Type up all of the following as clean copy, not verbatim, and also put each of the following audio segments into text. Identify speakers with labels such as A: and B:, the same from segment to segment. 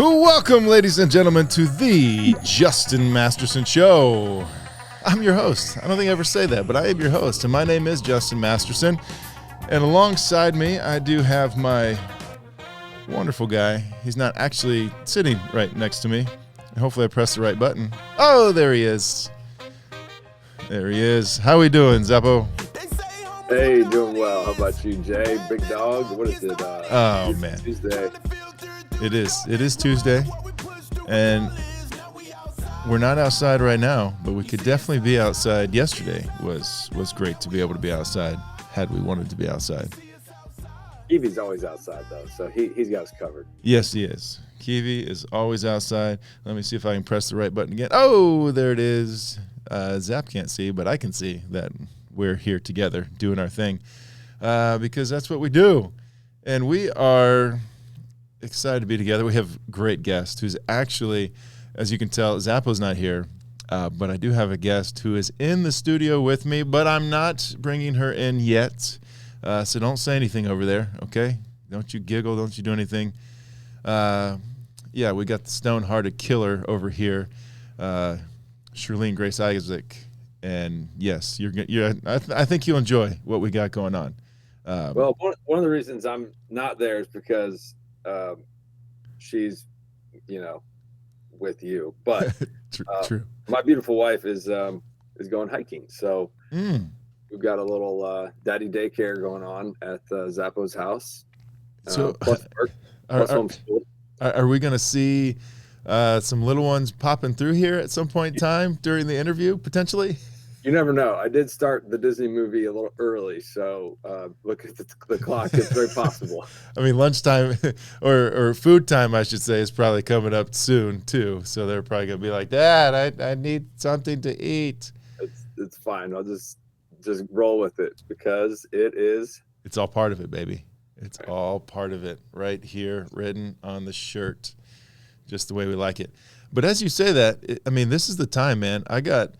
A: Welcome, ladies and gentlemen, to the Justin Masterson Show. I'm your host. I don't think I ever say that, but I am your host, and my name is Justin Masterson. And alongside me, I do have my wonderful guy. He's not actually sitting right next to me. Hopefully I pressed the right button. Oh, there he is. There he is. How we doing, Zappo?
B: Hey, doing well. How about you, Jay? Big dog? What is it?
A: Oh, man.
B: Tuesday.
A: It is Tuesday, and we're not outside right now, but we could definitely be outside. Yesterday was great to be able to be outside had we wanted to be outside.
B: KEVI's always outside, though, so he's got us covered.
A: Yes, he is. KEVI is always outside. Let me see if I can press the right button again. Oh, there it is. Zap can't see, but I can see that we're here together doing our thing because that's what we do. And we are excited to be together. We have a great guest who's actually, as you can tell, Zappo's not here, but I do have a guest who is in the studio with me, but I'm not bringing her in yet. So don't say anything over there, okay? Don't you giggle. Don't you do anything. Yeah, we got the stone-hearted killer over here, Shirlene Grace Isaac. And yes, I think you'll enjoy what we got going on.
B: Well, one of the reasons I'm not there is because she's, with you. But
A: true.
B: My beautiful wife is going hiking, so we've got a little daddy daycare going on at Zappo's house.
A: So,
B: plus work, plus homeschool.
A: Are we going to see some little ones popping through here at some point in time during the interview, potentially?
B: You never know. I did start the Disney movie a little early, so look at the clock. It's very possible.
A: I mean, lunchtime or food time, I should say, is probably coming up soon, too. So they're probably going to be like, Dad, I need something to eat.
B: It's fine. I'll just roll with it because it is.
A: It's all part of it, baby. It's all part of it right here, written on the shirt, just the way we like it. But as you say that, this is the time, man. I got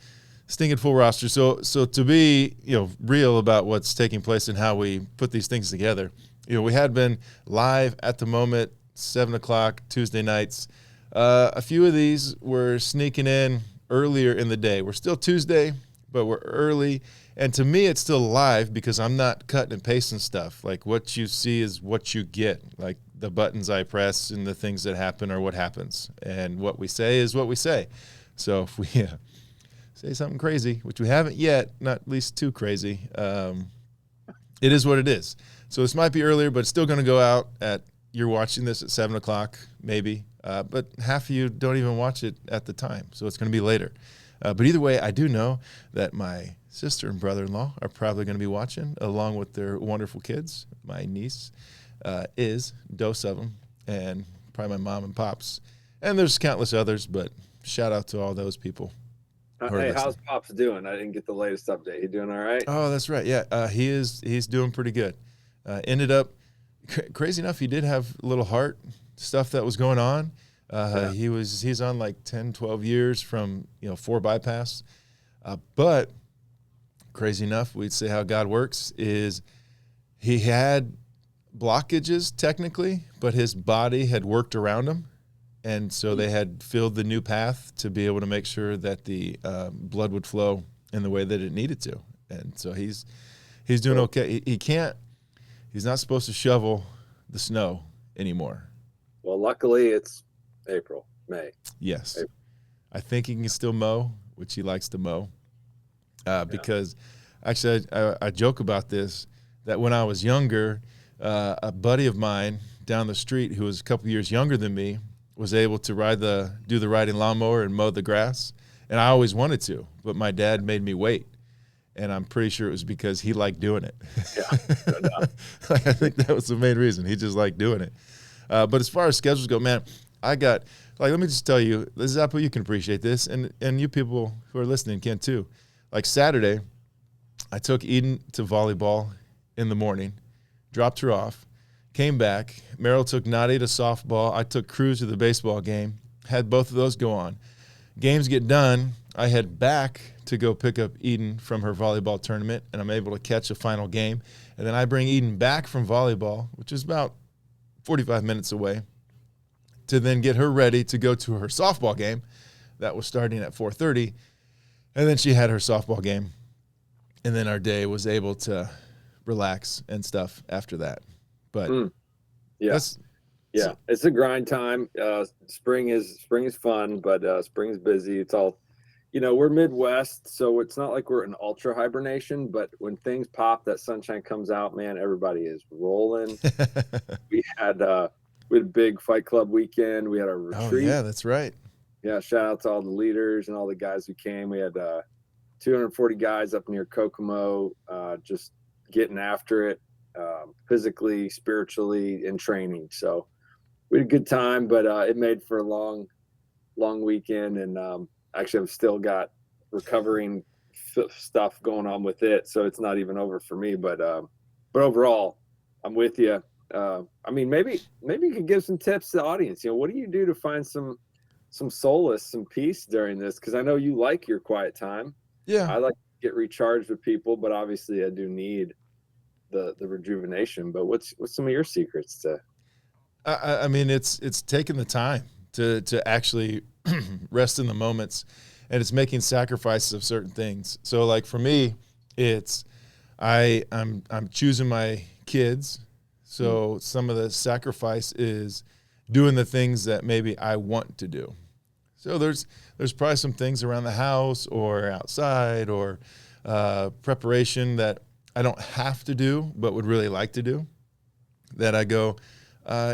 A: stinking full roster. So to be, real about what's taking place and how we put these things together, we had been live at the moment, 7 o'clock Tuesday nights. A few of these were sneaking in earlier in the day. We're still Tuesday, but we're early. And to me, it's still live because I'm not cutting and pasting stuff. Like what you see is what you get. Like the buttons I press and the things that happen are what happens. And what we say is what we say. So if we say something crazy, which we haven't yet, not at least too crazy, it is what it is. So this might be earlier, but it's still going to go out you're watching this at 7 o'clock, maybe. But half of you don't even watch it at the time. So it's going to be later. But either way, I do know that my sister and brother-in-law are probably going to be watching along with their wonderful kids. My niece is, dose of them, and probably my mom and pops. And there's countless others, but shout out to all those people.
B: Hey, how's Pops doing? I didn't get the latest update. He doing all right?
A: Oh, that's right. Yeah, he's doing pretty good. Ended up, crazy enough, he did have a little heart stuff that was going on. He's on like 10, 12 years from 4 bypass. But crazy enough, we'd say how God works is he had blockages technically, but his body had worked around them. And so they had filled the new path to be able to make sure that the blood would flow in the way that it needed to. And so he's doing okay. He's not supposed to shovel the snow anymore.
B: Well, luckily it's May.
A: Yes. April. I think he can still mow, which he likes to mow. Because actually I joke about this, that when I was younger, a buddy of mine down the street who was a couple years younger than me was able to do the riding lawnmower and mow the grass. And I always wanted to, but my dad made me wait. And I'm pretty sure it was because he liked doing it. Yeah, I think that was the main reason. He just liked doing it. But as far as schedules go, man, I got, let me just tell you, Zappo, you can appreciate this, and you people who are listening can too. Like Saturday, I took Eden to volleyball in the morning, dropped her off, came back. Merrill took Nadi to softball. I took Cruz to the baseball game, had both of those go on. Games get done. I head back to go pick up Eden from her volleyball tournament, and I'm able to catch a final game. And then I bring Eden back from volleyball, which is about 45 minutes away, to then get her ready to go to her softball game that was starting at 4:30. And then she had her softball game. And then our day was able to relax and stuff after that. But
B: yeah, it's a grind time. Spring is fun, but spring is busy. It's all, we're Midwest, so it's not like we're in ultra hibernation, but when things pop, that sunshine comes out, man, everybody is rolling. We had a big Fight Club weekend. We had a retreat.
A: Oh yeah, that's right.
B: Yeah, shout out to all the leaders and all the guys who came. We had 240 guys up near Kokomo, just getting after it, physically, spiritually, and training. So we had a good time, but it made for a long weekend. And actually, I've still got recovering stuff going on with it, so it's not even over for me. But overall, I'm with you. I mean, maybe you could give some tips to the audience. What do you do to find some solace, some peace during this? Because I know you like your quiet time.
A: Yeah,
B: I like to get recharged with people, but obviously I do need the rejuvenation. But what's some of your secrets to?
A: I mean, it's taking the time to actually rest in the moments, and it's making sacrifices of certain things. So like for me, it's I'm choosing my kids. So some of the sacrifice is doing the things that maybe I want to do. So there's probably some things around the house or outside or preparation that I don't have to do but would really like to do, that I go,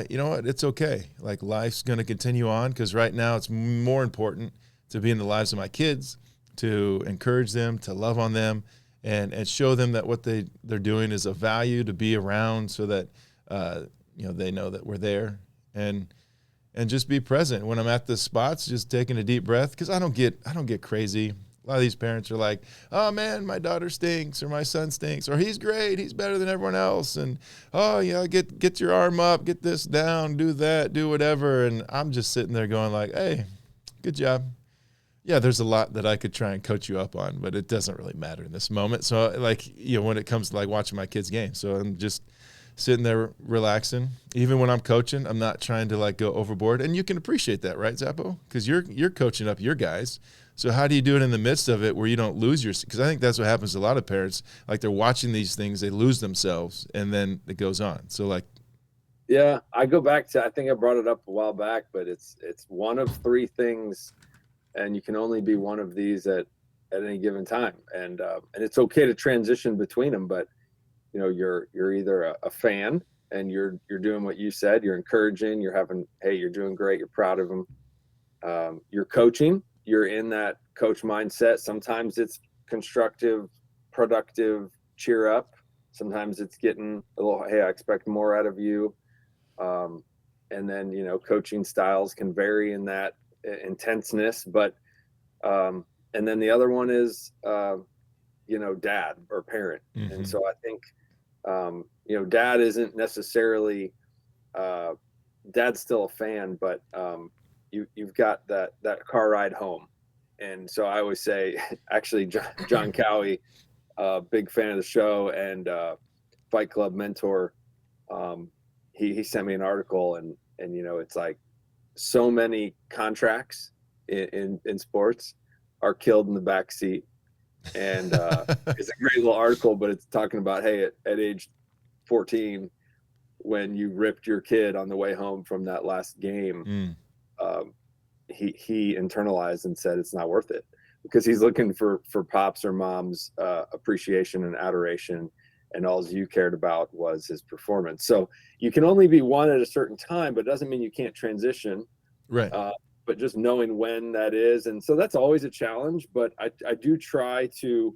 A: you know what, it's okay. Like life's going to continue on, because right now it's more important to be in the lives of my kids, to encourage them, to love on them, and show them that what they're doing is of value, to be around, so that they know that we're there, and just be present when I'm at the spots, just taking a deep breath, because I don't get crazy. A lot of these parents are like, oh man, my daughter stinks, or my son stinks, or he's great, he's better than everyone else, and oh yeah, get your arm up, get this down, do that, do whatever. And I'm just sitting there going like, hey, good job. Yeah, there's a lot that I could try and coach you up on, but it doesn't really matter in this moment. So like, when it comes to like watching my kids' game, so I'm just sitting there relaxing. Even when I'm coaching, I'm not trying to like go overboard. And you can appreciate that, right, Zappo? Because you're coaching up your guys. So how do you do it in the midst of it where you don't lose because I think that's what happens to a lot of parents. Like they're watching these things, they lose themselves, and then it goes on. So like,
B: yeah, I go back to, I think I brought it up a while back, but it's one of three things, and you can only be one of these at any given time. And it's okay to transition between them, but you're either a fan and you're doing what you said, you're encouraging, you're doing great, you're proud of them. You're coaching, you're in that coach mindset. Sometimes it's constructive, productive, cheer up. Sometimes it's getting a little, hey, I expect more out of you. And then, coaching styles can vary in that intenseness, but, and then the other one is, dad or parent. Mm-hmm. And so I think, dad isn't necessarily, dad's still a fan, but, you've got that car ride home. And so I always say, actually, John Cowie, big fan of the show and Fight Club mentor, he sent me an article, and it's like so many contracts in sports are killed in the back seat. And it's a great little article, but it's talking about, hey, at age 14, when you ripped your kid on the way home from that last game, he internalized and said it's not worth it, because he's looking for pops or mom's appreciation and adoration, and all you cared about was his performance. So you can only be one at a certain time, but it doesn't mean you can't transition.
A: Right.
B: But just knowing when that is. And so that's always a challenge, but I do try to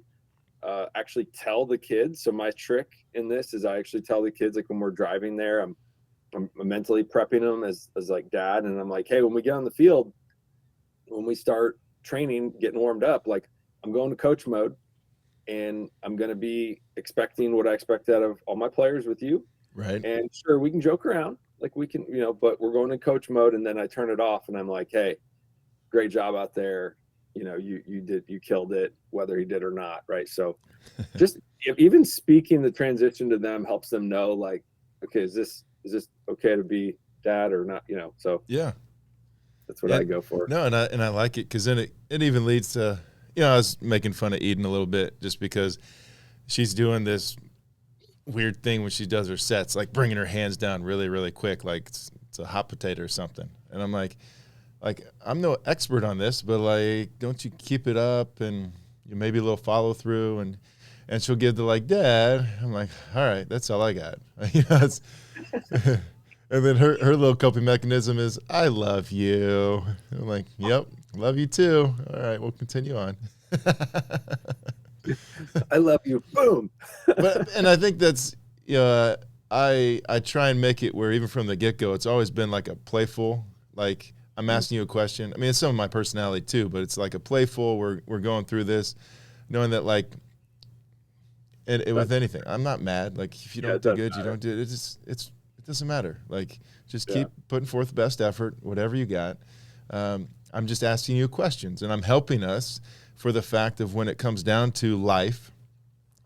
B: actually tell the kids. So my trick in this is I actually tell the kids, like when we're driving there, I'm mentally prepping them as like dad. And I'm like, hey, when we get on the field, when we start training, getting warmed up, like I'm going to coach mode, and I'm going to be expecting what I expect out of all my players with you.
A: Right.
B: And sure, we can joke around, like we can, but we're going to coach mode. And then I turn it off and I'm like, hey, great job out there. You killed it, whether he did or not. Right. So just even speaking the transition to them helps them know, like, okay, is this okay to be dad or not? So
A: yeah.
B: That's what I go for.
A: No, and I like it because then it even leads to, I was making fun of Eden a little bit just because she's doing this weird thing when she does her sets, like bringing her hands down really, really quick, like it's a hot potato or something. And I'm like I'm no expert on this, but like, don't you keep it up and maybe a little follow through and she'll give the like, Dad. I'm like, all right, that's all I got. And then her little coping mechanism is, I love you. I'm like, yep, love you too. All right, we'll continue on.
B: I love you. Boom.
A: And I think that's, I try and make it where even from the get-go, it's always been like a playful, like I'm asking you a question. I mean, it's some of my personality too, but it's like a playful, we're going through this, knowing that like, and with anything, I'm not mad. Like if you don't do good, you don't do it. It doesn't matter. Like just keep putting forth the best effort, whatever you got. I'm just asking you questions, and I'm helping us for the fact of when it comes down to life,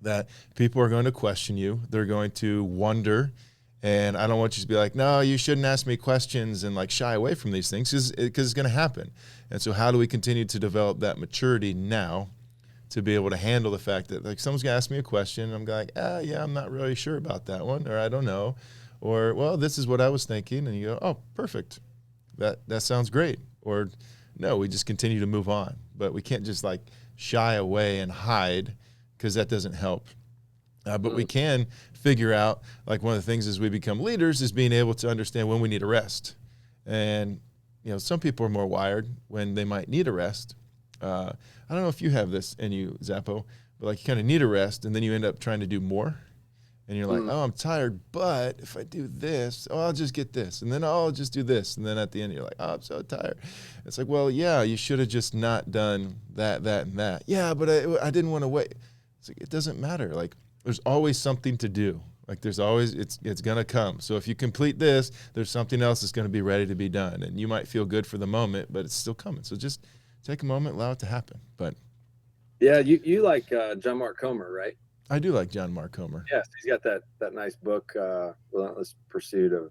A: that people are going to question you. They're going to wonder. And I don't want you to be like, no, you shouldn't ask me questions and like shy away from these things because it's going to happen. And so how do we continue to develop that maturity now to be able to handle the fact that like someone's going to ask me a question and I'm like, yeah, I'm not really sure about that one, or I don't know, or, well, this is what I was thinking. And you go, oh, perfect. That sounds great. Or no, we just continue to move on. But we can't just like shy away and hide because that doesn't help. But we can figure out, like one of the things as we become leaders is being able to understand when we need a rest. And, some people are more wired when they might need a rest. I don't know if you have this in you, Zappo, but like you kind of need a rest and then you end up trying to do more. And you're like, oh, I'm tired, but if I do this, I'll just get this. And then I'll just do this. And then at the end, you're like, oh, I'm so tired. It's like, well, yeah, you should have just not done that, and that. Yeah, but I didn't want to wait. It's like, it doesn't matter. Like, there's always something to do. Like, there's always, it's going to come. So if you complete this, there's something else that's going to be ready to be done. And you might feel good for the moment, but it's still coming. So just take a moment, allow it to happen. But
B: yeah, you like John Mark Comer, right?
A: I do like John Mark Comer.
B: Yes, he's got that nice book, Relentless Pursuit of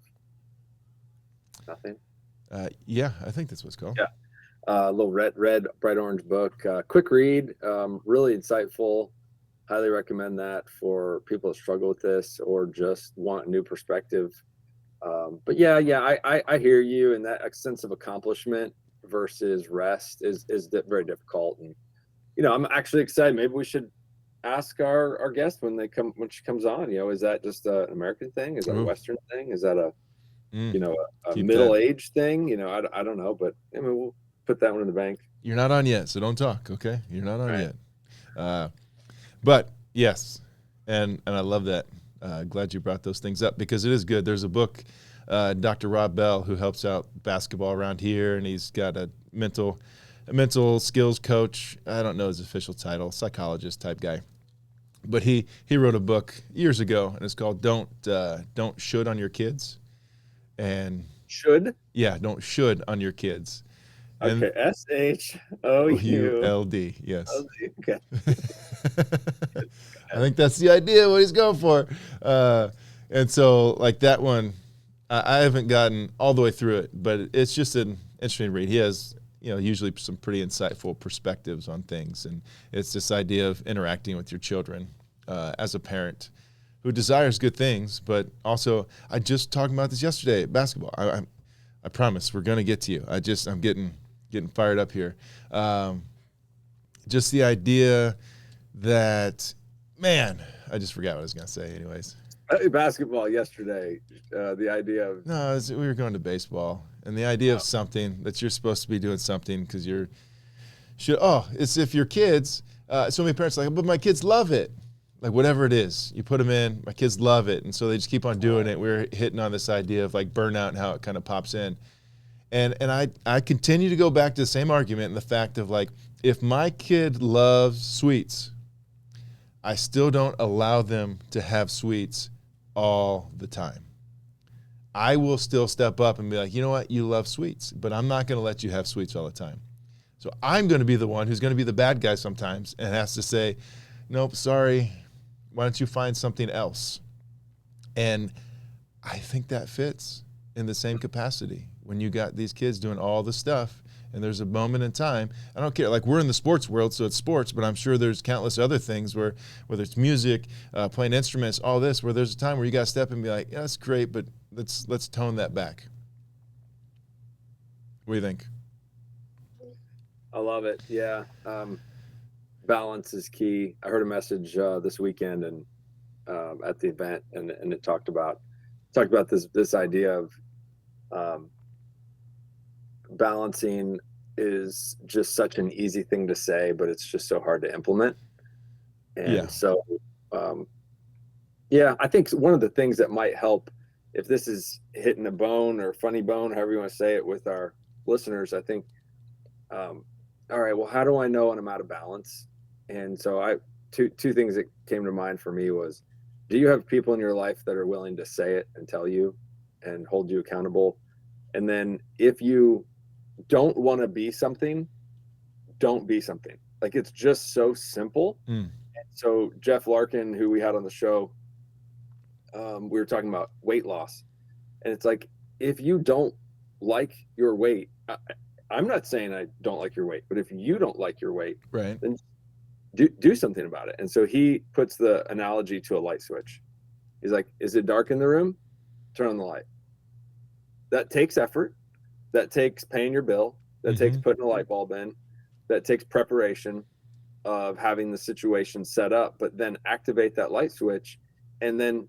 B: Nothing.
A: Yeah, I think that's what it's called.
B: Yeah, a little red, bright orange book. Quick read, really insightful. Highly recommend that for people that struggle with this or just want a new perspective. But yeah, I hear you. And that sense of accomplishment versus rest is very difficult. And I'm actually excited. Maybe we should ask our guest when she comes on, is that just an American thing? Is that a Western thing? Is that a middle-aged thing? I don't know, but I mean, we'll put that one in the bank.
A: You're not on yet, so don't talk. Okay. You're not on yet. But yes. And I love that. Glad you brought those things up because it is good. There's a book, Dr. Rob Bell, who helps out basketball around here. And he's got a mental skills coach. I don't know his official title, psychologist type guy. But he wrote a book years ago, and it's called "Don't Should on Your Kids." And
B: should?
A: Yeah, don't should on your kids. And
B: okay, SHOULD.
A: Yes.
B: Okay.
A: I think that's the idea what he's going for. And so like that one, I haven't gotten all the way through it, but it's just an interesting read. He has usually some pretty insightful perspectives on things. And it's this idea of interacting with your children as a parent who desires good things, but also, I just talked about this yesterday at basketball. I promise we're going to get to you. I'm getting fired up here. Just the idea that, man, I just forgot what I was going to say anyways.
B: Basketball yesterday, the idea of...
A: No, we were going to baseball. And the idea of something that you're supposed to be doing something because it's if your kids, so many parents are like, but my kids love it. Like whatever it is, you put them in, my kids love it. And so they just keep on doing it. We're hitting on this idea of like burnout and how it kind of pops in. And I continue to go back to the same argument and the fact of like, if my kid loves sweets, I still don't allow them to have sweets all the time. I will still step up and be like, you know what, you love sweets, but I'm not going to let you have sweets all the time. So I'm going to be the one who's going to be the bad guy sometimes and has to say, nope, sorry, why don't you find something else? And I think that fits in the same capacity. when you got these kids doing all the stuff. And there's a moment in time, I don't care, like we're in the sports world, so it's sports, but I'm sure there's countless other things where, whether it's music, playing instruments, all this, where there's a time where you got to step and be like, yeah, that's great, but let's tone that back. What do you think?
B: I love it. Yeah. Balance is key. I heard a message this weekend and at the event, and it talked about this idea of balancing is just such an easy thing to say, but it's just so hard to implement. And so, I think one of the things that might help, if this is hitting a bone or funny bone, however you want to say it, with our listeners, I think, all right, well, how do I know when I'm out of balance? And so two things that came to mind for me was, do you have people in your life that are willing to say it and tell you and hold you accountable? And then if you don't want to be something, don't be something. Like, it's just so simple. So Jeff Larkin, who we had on the show, we were talking about weight loss, and it's like, if you don't like your weight, I'm not saying I don't like your weight, but if you don't like your weight,
A: right,
B: then do something about it. And so he puts the analogy to a light switch. He's like, is it dark in the room? Turn on the light. That takes effort. That takes paying your bill. That takes putting a light bulb in. That takes preparation of having the situation set up, but then activate that light switch, and then,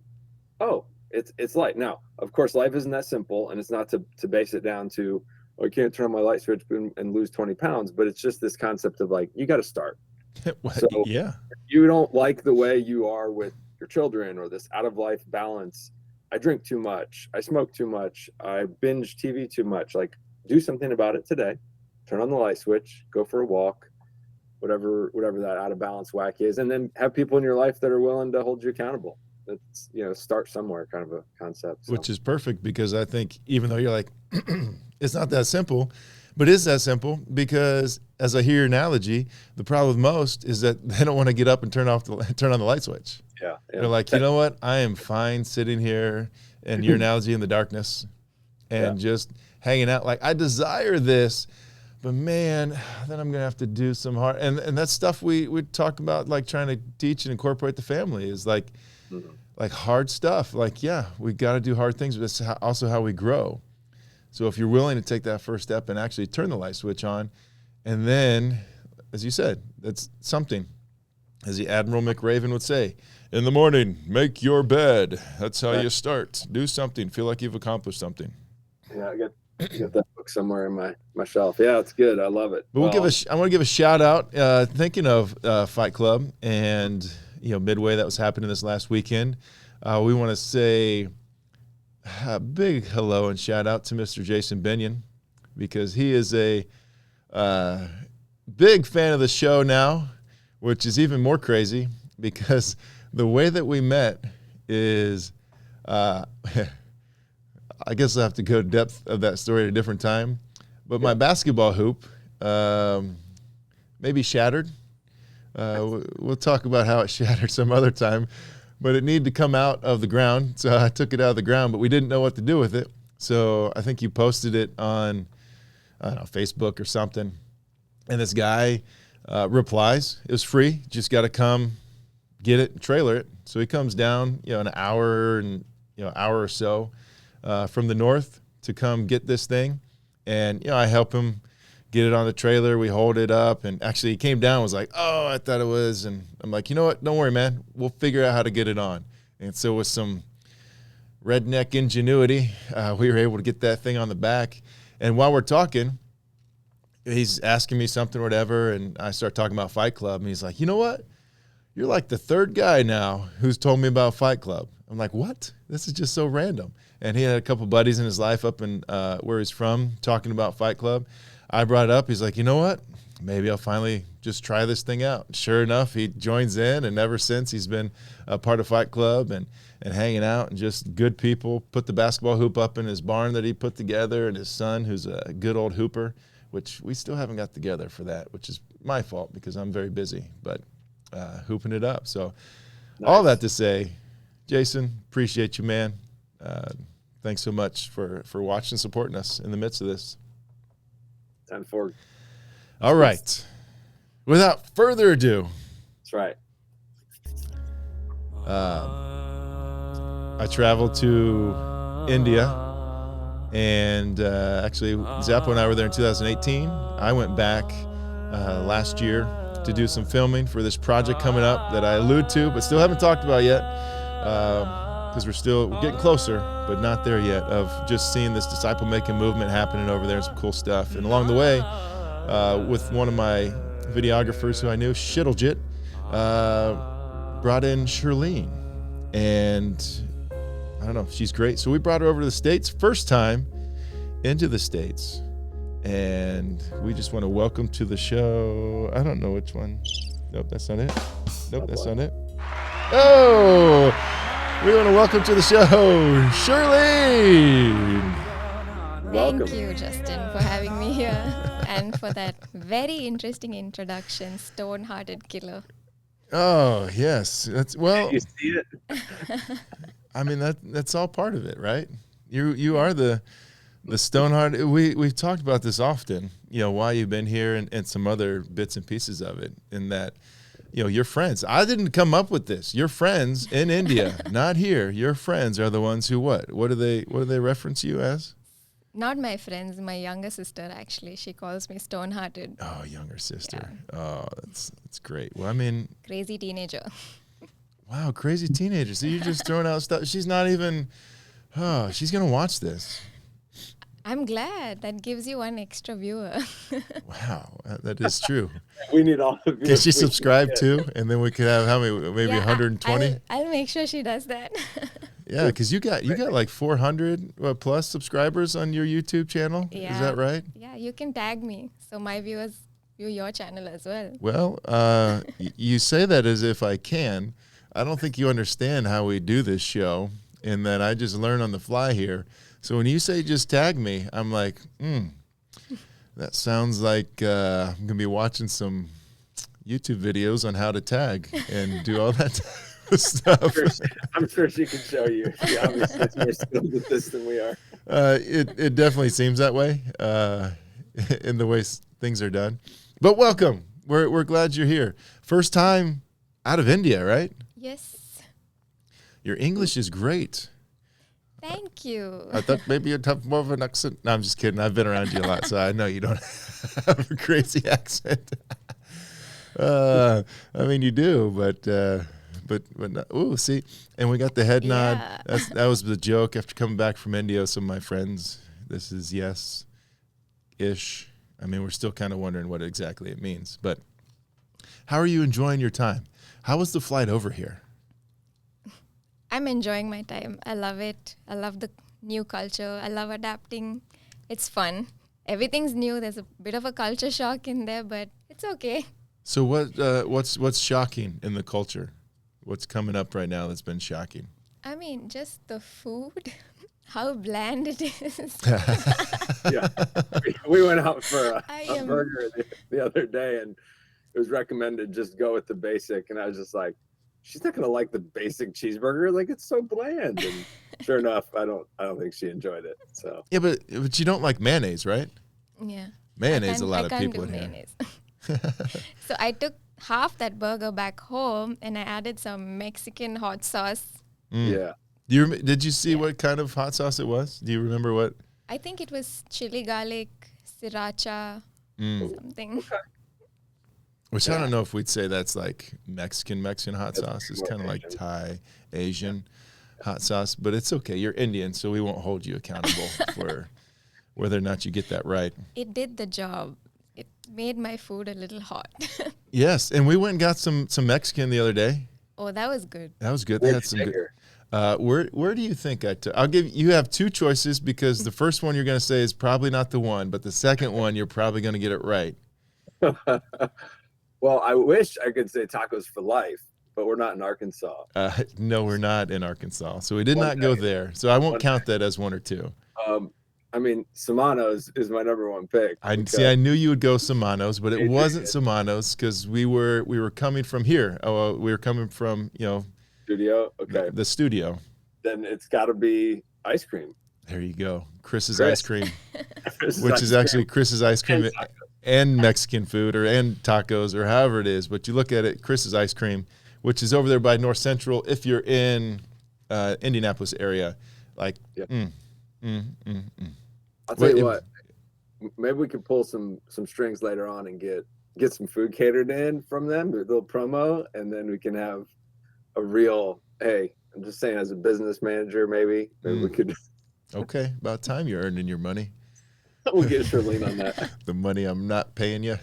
B: it's light. Now, of course, life isn't that simple, and it's not to base it down to, I can't turn on my light switch and lose 20 pounds, but it's just this concept of like, you got to start. So if you don't like the way you are with your children, or this out of life balance, I drink too much, I smoke too much, I binge TV too much, like, do something about it today. Turn on the light switch, go for a walk, whatever that out of balance whack is, and then have people in your life that are willing to hold you accountable. That's, start somewhere, kind of a concept. So.
A: Which is perfect, because I think, even though you're like, it's not that simple, but it's that simple, because as I hear your analogy, the problem with most is that they don't want to get up and turn on the light switch.
B: Yeah.
A: They're like, you know what? I am fine sitting here, and your analogy, in the darkness, and just hanging out. Like, I desire this, but man, then I'm going to have to do some hard, and that's stuff we talk about, like trying to teach and incorporate the family, is like, like hard stuff. Like, we got to do hard things, but it's also how we grow. So if you're willing to take that first step and actually turn the light switch on, and then, as you said, that's something, as the Admiral McRaven would say, in the morning, make your bed. That's how you start. Do something. Feel like you've accomplished something.
B: Yeah, I got that book somewhere in my shelf. Yeah, it's good. I love it.
A: But I want to give a shout out, thinking of Fight Club and Midway that was happening this last weekend. We want to say a big hello and shout out to Mr. Jason Binion, because he is a big fan of the show now, which is even more crazy, because the way that we met is, I guess I'll have to go to depth of that story at a different time. But my basketball hoop maybe shattered. We'll talk about how it shattered some other time. But it needed to come out of the ground, so I took it out of the ground, but we didn't know what to do with it. So I think you posted it on, I don't know, Facebook or something. And this guy replies, it was free, just got to come get it and trailer it. So he comes down, an hour or so from the north to come get this thing. And, I help him get it on the trailer. We hold it up. And actually he came down and was like, oh, I thought it was. And I'm like, you know what? Don't worry, man. We'll figure out how to get it on. And so with some redneck ingenuity, we were able to get that thing on the back. And while we're talking, he's asking me something or whatever. And I start talking about Fight Club. And he's like, you know what? You're like the third guy now who's told me about Fight Club. I'm like, what? This is just so random. And he had a couple buddies in his life up in where he's from talking about Fight Club. I brought it up. He's like, you know what? Maybe I'll finally just try this thing out. Sure enough, he joins in, and ever since he's been a part of Fight Club and hanging out, and just good people. Put the basketball hoop up in his barn that he put together, and his son, who's a good old hooper, which we still haven't got together for that, which is my fault because I'm very busy, but hooping it up. So all that to say, Jason, appreciate you, man. thanks so much for watching and supporting us in the midst of this.
B: 10-4.
A: All right. Without further ado.
B: That's right.
A: I traveled to India, and actually Zappo and I were there in 2018. I went back last year to do some filming for this project coming up that I allude to, but still haven't talked about yet, because we're getting closer, but not there yet, of just seeing this disciple-making movement happening over there and some cool stuff. And along the way, with one of my videographers who I knew, Shittlegit, brought in Shirlene, and I don't know, she's great. So we brought her over to the States, first time into the States, and we just want to welcome to the show. I don't know which one. Nope, that's not it. Nope, that's not it. Oh, we want to welcome to the show, Shirlene.
B: Welcome.
C: Thank you, Justin, for having me here and for that very interesting introduction, Stone-Hearted Killer.
A: Oh, yes. That's, well,
B: You see it?
A: I mean, that's all part of it, right? You are the Stoneheart. We've talked about this often, why you've been here and some other bits and pieces of it, in that, your friends. I didn't come up with this. Your friends in India, not here. Your friends are the ones who what? What do they reference you as?
C: Not my friends, my younger sister, actually. She calls me Stone-Hearted.
A: Oh, younger sister. Yeah. Oh, that's great. Well, I mean,
C: crazy teenager.
A: Wow, crazy teenager. So you're just throwing out stuff. She's not even, she's going to watch this.
C: I'm glad. That gives you one extra viewer.
A: Wow, that is true.
B: We need all of you.
A: Can she subscribe too? And then we could have how many? Maybe 120?
C: I'll make sure she does that.
A: Yeah, because you got like 400 plus subscribers on your YouTube channel.
C: Yeah.
A: Is that right?
C: Yeah, you can tag me so my viewers view your channel as well.
A: Well, you say that as if I can. I don't think you understand how we do this show, in that I just learn on the fly here. So when you say just tag me, I'm like, that sounds like I'm going to be watching some YouTube videos on how to tag and do all that stuff.
B: I'm sure she can show you. She obviously is more skilled at this than we are.
A: It definitely seems that way in the way things are done. But welcome. We're glad you're here. First time out of India, right?
C: Yes.
A: Your English is great.
C: Thank you.
A: I thought maybe you'd have more of an accent. No, I'm just kidding. I've been around you a lot, so I know you don't have a crazy accent. I mean, you do, but not, ooh, see, and we got the head nod. That was the joke after coming back from India. Some of my friends, this is yes-ish. I mean, we're still kind of wondering what exactly it means. But how are you enjoying your time? How was the flight over here?
C: I'm enjoying my time. I love it. I love the new culture. I love adapting. It's fun. Everything's new. There's a bit of a culture shock in there, but it's okay.
A: So what's shocking in the culture? What's coming up right now that's been shocking?
C: I mean, just the food, how bland it is.
B: Yeah, we went out for a burger the other day, and it was recommended just go with the basic, and I was just like, she's not gonna like the basic cheeseburger. Like, it's so bland. And sure enough, I don't think she enjoyed it. So
A: yeah, but you don't like mayonnaise, right?
C: Yeah,
A: mayonnaise. A lot of people in
C: mayonnaise. So I took half that burger back home and I added some Mexican hot sauce.
B: Yeah.
A: Did you see what kind of hot sauce it was? Do you remember what?
C: I think it was chili garlic, sriracha, something.
B: Okay.
A: Which I don't know if we'd say that's like Mexican hot sauce. It's kind of like Thai, Asian hot sauce, but it's okay. You're Indian, so we won't hold you accountable for whether or not you get that right.
C: It did the job. It made my food a little hot.
A: Yes, and we went and got some Mexican the other day.
C: Oh, that was good.
A: That was good. They had some good. Where do you think I'll give you have two choices, because the first one you're going to say is probably not the one, but the second one you're probably going to get it right.
B: Well, I wish I could say tacos for life, but we're not in Arkansas.
A: No, we're not in Arkansas, so we did not go there. So I won't count that as one or two.
B: I mean, Samanos is my number one pick.
A: I knew you would go Samanos, but it wasn't Samanos, because we were coming from here. We were coming from
B: studio. Okay,
A: the studio.
B: Then it's got to be ice cream.
A: There you go. Chris's
B: Chris.
A: Ice Cream,
B: Chris's
A: which
B: Ice
A: is
B: Cream.
A: actually Chris's Ice Cream
B: And tacos.
A: and Mexican food and tacos or however it is. But you look at it, Chris's Ice Cream, which is over there by North Central. If you're in Indianapolis area, like,
B: Yep. I'll tell
A: Wait,
B: you what, maybe we could pull some strings later on and get some food catered in from them, a little promo, and then we can have a real, hey, I'm just saying, as a business manager, maybe we could.
A: Okay, about time you're earning your money.
B: We'll get Shirlene on that.
A: The money I'm not paying you.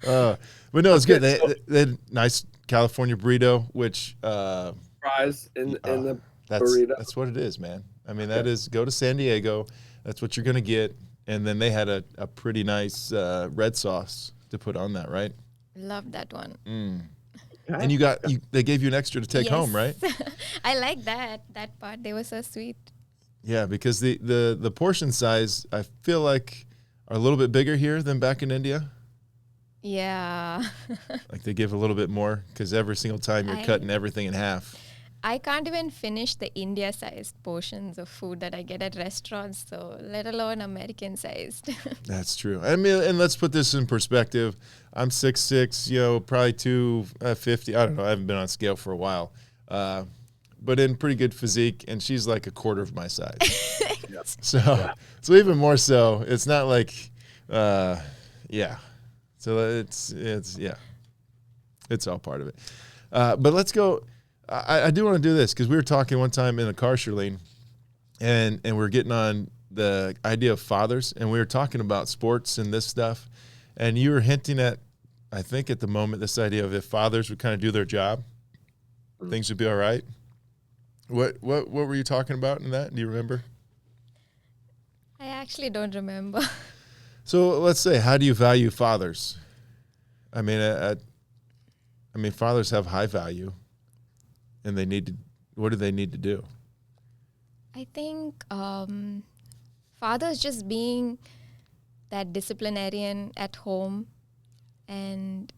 A: But no, it's good. They had nice California burrito, which
B: Fries in the
A: that's
B: burrito.
A: That's what it is, man. I mean, that is, go to San Diego. That's what you're gonna get. And then they had a pretty nice red sauce to put on that, right?
C: Love that one.
A: And they gave you an extra to take home, right?
C: I like that part. They were so sweet.
A: Yeah, because the portion size, I feel like, are a little bit bigger here than back in India.
C: Yeah.
A: Like they give a little bit more because every single time you're cutting everything in half.
C: I can't even finish the India-sized portions of food that I get at restaurants, so let alone American-sized.
A: That's true. I mean, and let's put this in perspective. I'm 6'6", probably 250. I don't know. I haven't been on scale for a while. But in pretty good physique, and she's like a quarter of my size. So even more so, it's not like, yeah. So it's all part of it. But let's go. I do want to do this because we were talking one time in the car, Shirlene, and we were getting on the idea of fathers, and we were talking about sports and this stuff, and you were hinting at, I think at the moment, this idea of if fathers would kind of do their job, things would be all right. What were you talking about in that? Do you remember?
C: I actually don't remember.
A: So let's say, how do you value fathers? I mean, fathers have high value, and what do they need to do?
C: I think fathers just being that disciplinarian at home, and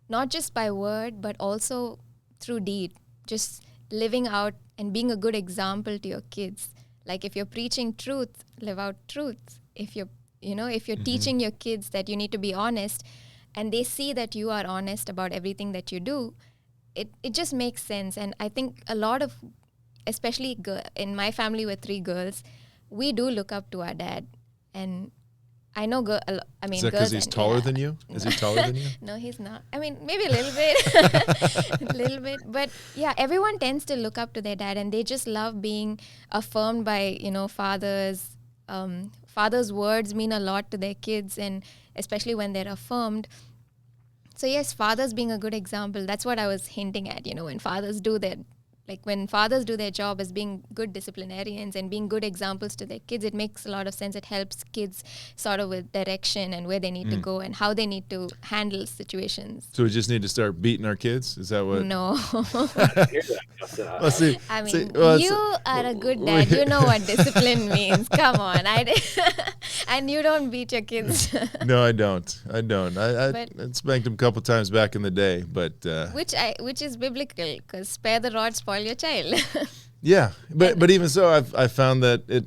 C: not just by word, but also through deed, just living out and being a good example to your kids. Like if you're preaching truth, live out truth. If you're teaching your kids that you need to be honest, and they see that you are honest about everything that you do, it just makes sense. And I think a lot of, especially in my family with 3 girls, we do look up to our dad. And I know,
A: Is that because he's taller than you? Is he taller than you?
C: No, he's not. I mean, maybe a little bit. A little bit. But yeah, everyone tends to look up to their dad, and they just love being affirmed by, fathers. Fathers' words mean a lot to their kids, and especially when they're affirmed. So yes, fathers being a good example, that's what I was hinting at, when fathers do their job as being good disciplinarians and being good examples to their kids, it makes a lot of sense. It helps kids sort of with direction and where they need to go and how they need to handle situations.
A: So we just need to start beating our kids? Is that what?
C: No.
A: Let's see.
C: I mean, you are a good dad. You know what discipline means. Come on. And you don't beat your kids.
A: No, I don't. I spanked them a couple times back in the day, but
C: which is biblical, because spare the rod, spoil your child.
A: Yeah, but even so, I found that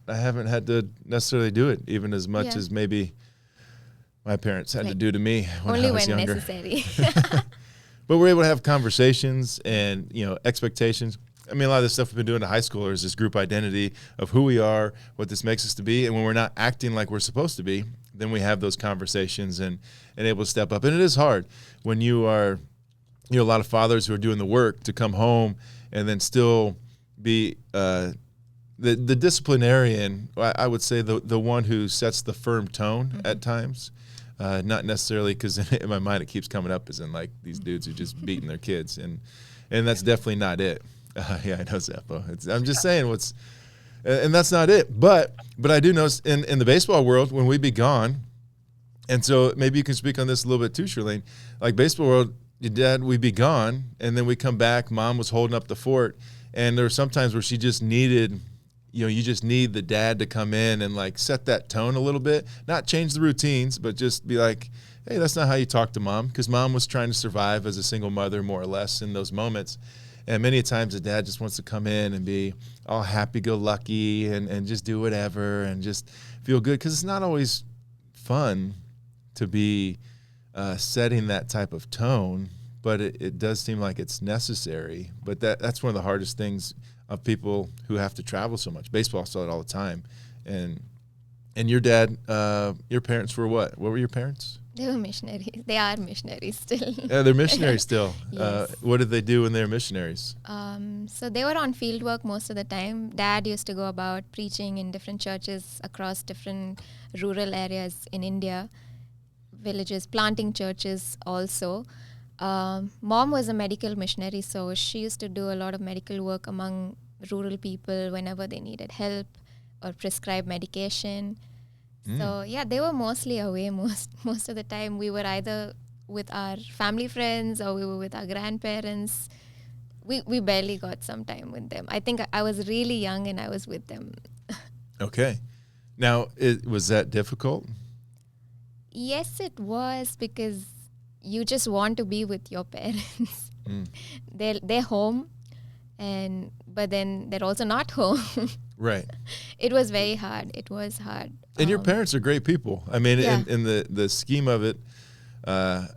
A: I haven't had to necessarily do it even as much as maybe my parents had to do to me when I was younger.
C: Necessary.
A: But we're able to have conversations and expectations. I mean, a lot of the stuff we've been doing to high schoolers is group identity of who we are, what this makes us to be, and when we're not acting like we're supposed to be, then we have those conversations and able to step up. And it is hard when you are, a lot of fathers who are doing the work to come home and then still be the disciplinarian. I would say the one who sets the firm tone at times, not necessarily, because in my mind it keeps coming up as in like these dudes are just beating their kids, and that's definitely not it. Yeah, I know, Zappo. I'm just saying and that's not it. But I do notice in the baseball world, when we be gone, and so maybe you can speak on this a little bit too, Shirlene. Like baseball world, your dad, we'd be gone, and then we come back. Mom was holding up the fort, and there were some times where she just needed, you just need the dad to come in and like set that tone a little bit, not change the routines, but just be like, hey, that's not how you talk to mom, because mom was trying to survive as a single mother more or less in those moments. And many times the dad just wants to come in and be all happy-go-lucky and just do whatever and just feel good, because it's not always fun to be setting that type of tone, but it does seem like it's necessary. But that's one of the hardest things of people who have to travel so much. Baseball saw it all the time. And your dad, your parents were what? What were your parents?
C: They were missionaries. They are missionaries still.
A: Yeah, they're missionaries still.
C: Yes.
A: What did they do when they were missionaries?
C: So they were on field work most of the time. Dad used to go about preaching in different churches across different rural areas in India, villages, planting churches also. Mom was a medical missionary, so she used to do a lot of medical work among rural people whenever they needed help or prescribe medication. So yeah, they were mostly away most of the time. We were either with our family friends or we were with our grandparents. We barely got some time with them. I think I was really young and I was with them.
A: Okay. Now, was that difficult?
C: Yes, it was, because you just want to be with your parents. They're home, but then they're also not home.
A: Right.
C: It was very hard. It was hard.
A: And your parents are great people. I mean,
C: Yeah.
A: in the scheme of it, I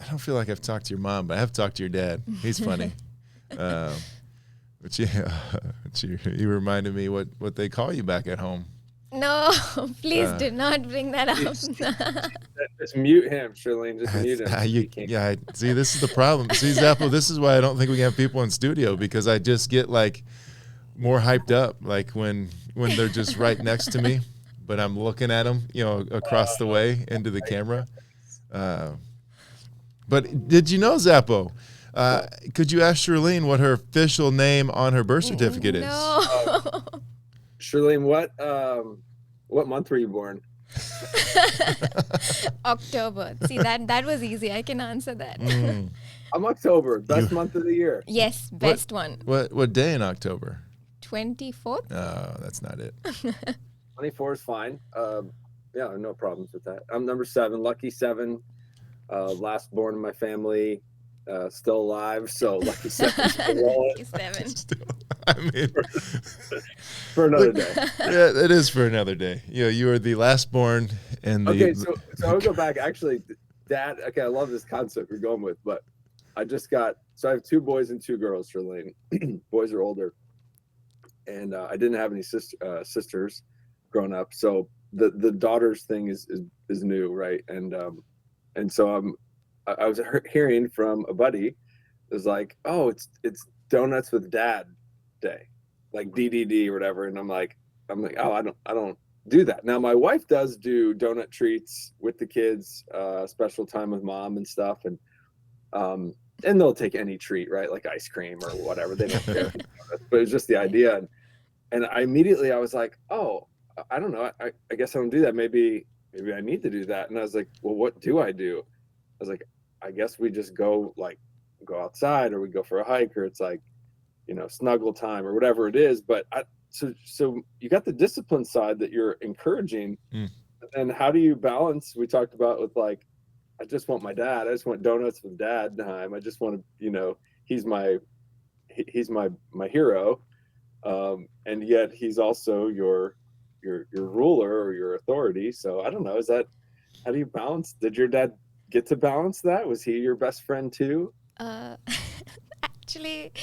A: don't feel like I've talked to your mom, but I have talked to your dad. He's funny. But you reminded me what they call you back at home.
C: No, please do not bring that up.
B: Just mute him, Shirlene. Just mute him.
A: See, this is the problem. See, Zappo, this is why I don't think we can have people in studio, because I just get like more hyped up, like when they're just right next to me, but I'm looking at them, across the way into the camera. But did you know, Zappo? Could you ask Shirlene what her official name on her birth certificate is?
C: No.
B: Shirlene, what month were you born?
C: October. See, that was easy. I can answer that.
B: I'm October, best month of the year.
C: Yes, best one.
A: What day in October?
C: 24th.
A: Oh, that's not it.
B: 24 is fine. Yeah, no problems with that. I'm number 7, lucky 7, last born in my family, still alive. So lucky 7.
C: Lucky 7.
A: I mean,
B: for another day.
A: Yeah, it is for another day. You are the last born, and
B: okay. So I'll go back. Actually, Dad. Okay, I love this concept you're going with, but I have 2 boys and 2 girls. Shirlene, boys are older, and I didn't have any sisters growing up. So the daughters thing is new, right? And so I was hearing from a buddy. It was like, oh, it's Donuts with Dad Day, like DDD or whatever. And I'm like, oh, I don't do that. Now my wife does do donut treats with the kids, special time with mom and stuff, and they'll take any treat, right? Like ice cream or whatever. They don't care. But it's just the idea. And I immediately was like, oh, I don't know. I guess I don't do that. Maybe I need to do that. And I was like, well, what do I do? I was like, I guess we just go outside, or we go for a hike, or it's like, snuggle time or whatever it is. But so you got the discipline side that you're encouraging. And how do you balance? We talked about with like, I just want my dad. I just want donuts with Dad time. I just want to, he's my hero. And yet he's also your ruler or your authority. So I don't know, how do you balance? Did your dad get to balance that? Was he your best friend too?
C: Actually,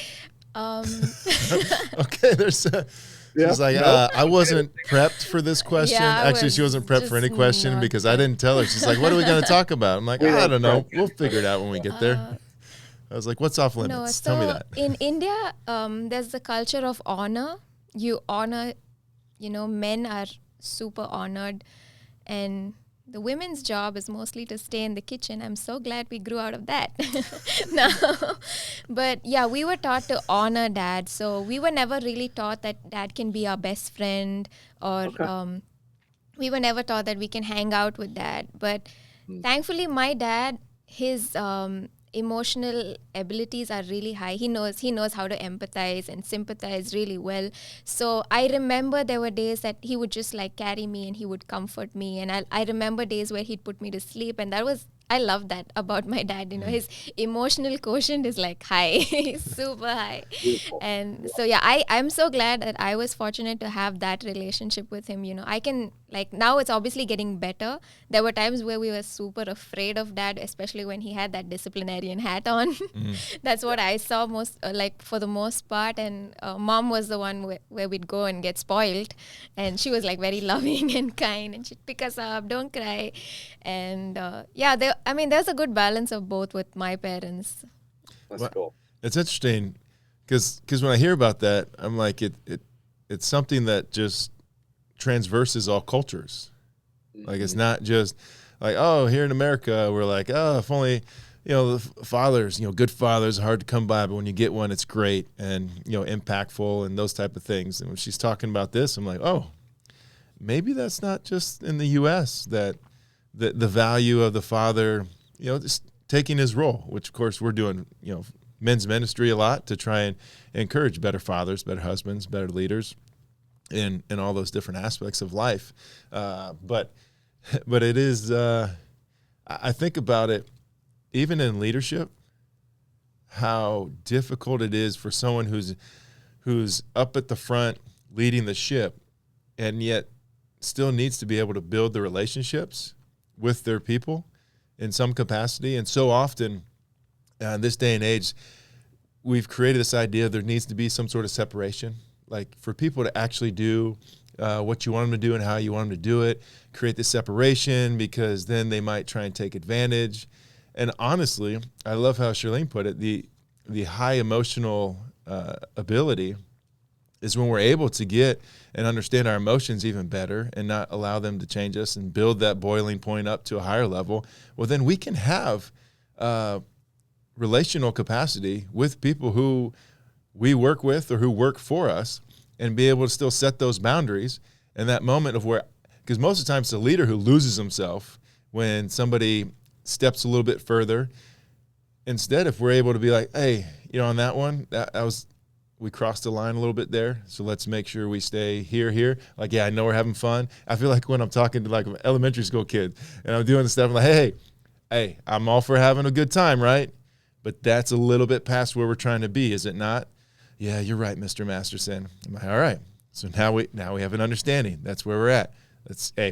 A: okay, she's like, I wasn't prepped for this question.
C: Yeah,
A: actually, she wasn't prepped for any question because I didn't tell her. She's like, what are we going to talk about? I'm like, I don't know. We'll figure it out when we get there. I was like, what's off limits? Tell me that.
C: In India, there's the culture of honor. You honor, men are super honored, and the women's job is mostly to stay in the kitchen. I'm so glad we grew out of that. No. But yeah, we were taught to honor Dad. So we were never really taught that Dad can be our best friend, or we were never taught that we can hang out with Dad. But thankfully, my dad, his emotional abilities are really high. He knows how to empathize and sympathize really well. So I remember there were days that he would just like carry me and he would comfort me, and I remember days where he'd put me to sleep, and that was I love that about my dad. His emotional quotient is like high, super high.
B: Beautiful.
C: And so, yeah, I'm so glad that I was fortunate to have that relationship with him. I can, like, now it's obviously getting better. There were times where we were super afraid of dad, especially when he had that disciplinarian hat on. That's what I saw most, like, for the most part. And mom was the one where we'd go and get spoiled. And she was, like, very loving and kind. And she'd pick us up, don't cry. And there's a good balance of both with my parents.
B: That's cool.
A: It's interesting because when I hear about that, I'm like, it's something that just transverses all cultures. Like, it's not just like, oh, here in America, we're like, oh, if only, the fathers, good fathers are hard to come by, but when you get one, it's great and, impactful and those type of things. And when she's talking about this, I'm like, oh, maybe that's not just in the U.S. that the value of the father, just taking his role, which of course we're doing, men's ministry a lot to try and encourage better fathers, better husbands, better leaders in all those different aspects of life. But it is, I think about it, even in leadership, how difficult it is for someone who's up at the front leading the ship and yet still needs to be able to build the relationships with their people in some capacity. And so often in this day and age, we've created this idea there needs to be some sort of separation, like for people to actually do what you want them to do and how you want them to do it, create this separation because then they might try and take advantage. And honestly, I love how Shirlene put it, the high emotional ability is when we're able to get and understand our emotions even better and not allow them to change us and build that boiling point up to a higher level. Well, then we can have relational capacity with people who we work with or who work for us and be able to still set those boundaries. And that moment of where, because most of the time it's the leader who loses himself when somebody steps a little bit further. Instead, if we're able to be like, hey, on that one, that was, we crossed the line a little bit there, so let's make sure we stay here. Like, yeah, I know we're having fun. I feel like when I'm talking to like an elementary school kid and I'm doing the stuff, I'm like, hey, I'm all for having a good time, right? But that's a little bit past where we're trying to be, is it not? Yeah, you're right, Mr. Masterson. I'm like, all right. So now we have an understanding. That's where we're at.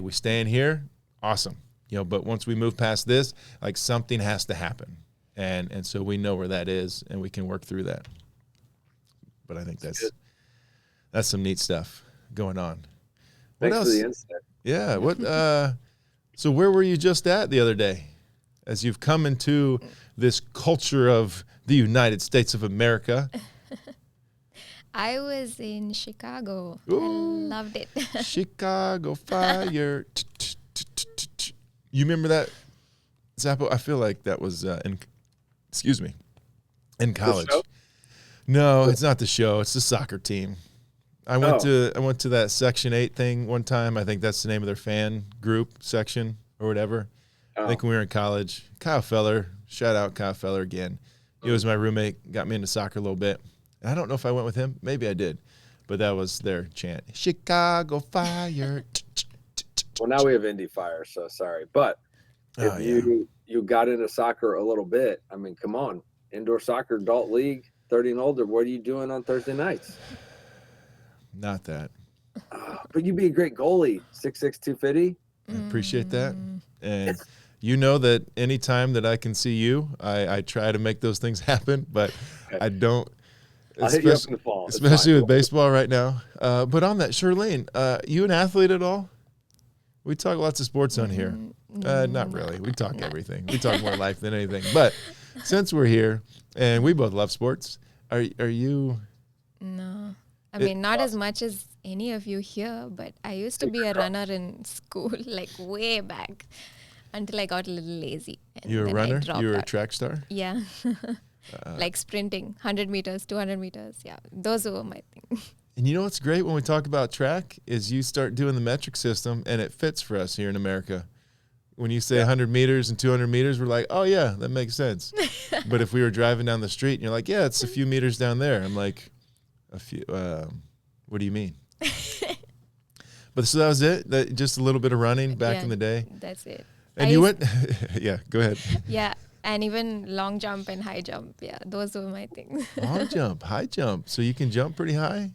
A: We stay in here, awesome. But once we move past this, like something has to happen, and so we know where that is, and we can work through that. But I think that's some neat stuff going on. What
B: Thanks
A: else?
B: for the insight.
A: Yeah. What? So where were you just at the other day, as you've come into this culture of the United States of America?
C: I was in Chicago.
A: Ooh,
C: I loved it.
A: Chicago Fire. You remember that, Zappo? I feel like that was in college. No, it's not the show. It's the soccer team. I went to that Section 8 thing one time. I think that's the name of their fan group section or whatever. I think when we were in college. Kyle Feller, shout out Kyle Feller again. He was my roommate, got me into soccer a little bit. And I don't know if I went with him. Maybe I did. But that was their chant. Chicago Fire.
B: Well, now we have Indy Fire, so sorry. But if you got into soccer a little bit, I mean, come on. Indoor soccer, adult league, 30 and older. What are you doing on Thursday nights?
A: Not that.
B: But you'd be a great goalie, 6'6", 250.
A: I appreciate that. And you know that anytime that I can see you, I try to make those things happen, but I don't.
B: I'll hit you up in the fall.
A: Especially with baseball right now. But on that, Shirlene, you an athlete at all? We talk lots of sports on here. Not really. We talk everything. We talk more life than anything. But since we're here and we both love sports, are you?
C: No. I mean, not as much as any of you here, but I used to be a runner in school, like way back, until I got a little lazy.
A: You were a runner? You were a track star?
C: Yeah. Like sprinting, 100 meters, 200 meters. Yeah, those were my thing.
A: And you know what's great when we talk about track is you start doing the metric system and it fits for us here in America. When you say 100 meters and 200 meters, we're like, oh, yeah, that makes sense. But if we were driving down the street and you're like, yeah, it's a few meters down there. I'm like, a few, what do you mean? But so that was it? Just a little bit of running back in the day?
C: That's it.
A: And you went, yeah, go ahead.
C: Yeah, and even long jump and high jump. Yeah, those were my things.
A: Long jump, high jump. So you can jump pretty high?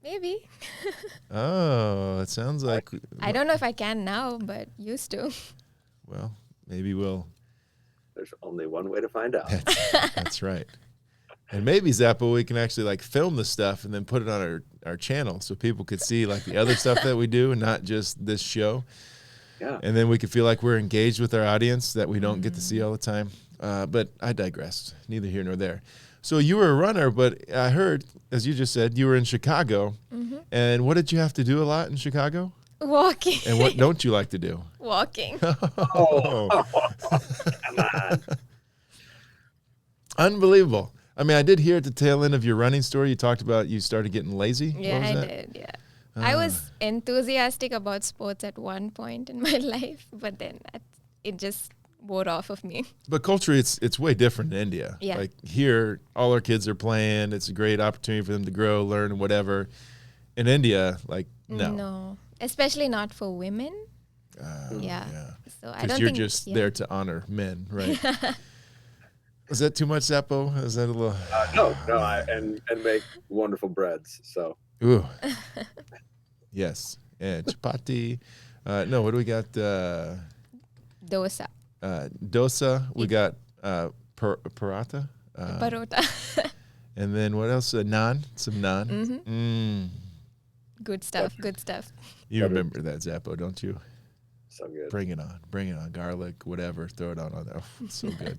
C: Maybe.
A: Oh, it sounds like.
C: I don't know if I can now, but used to.
A: Well, maybe we'll.
B: There's only one way to find out.
A: That's right. And maybe, Zappo, we can actually like film the stuff and then put it on our channel so people could see like the other stuff that we do and not just this show.
B: Yeah.
A: And then we could feel like we're engaged with our audience that we don't get to see all the time. But I digress. Neither here nor there. So you were a runner, but I heard, as you just said, you were in Chicago.
C: Mm-hmm.
A: And what did you have to do a lot in Chicago?
C: Walking.
A: And what don't you like to do?
C: Walking.
B: Oh, come on.
A: Unbelievable. I mean, I did hear at the tail end of your running story, you talked about you started getting lazy.
C: Yeah,
A: What was
C: I
A: that?
C: did. Yeah. I was enthusiastic about sports at one point in my life, but then it just wore off of me.
A: But culturally, it's way different in India.
C: Yeah.
A: Like here, all our kids are playing. It's a great opportunity for them to grow, learn, and whatever. In India, like, no.
C: No. Especially not for women. Yeah. So I
A: Because
C: don't
A: you're
C: think
A: just there to honor men, right? Is that too much, Zappo? Is that a little...
B: No, and make wonderful breads. So.
A: Ooh. Yes. And chapati. No, what do we got?
C: Dosa.
A: Dosa. We got paratha.
C: Parota.
A: And then what else? Naan. Some naan.
C: Mm-hmm. Good stuff. Good stuff.
A: You remember that, Zappo, don't you?
B: So good.
A: Bring it on. Bring it on. Garlic, whatever. Throw it on there. Oh, it's so good.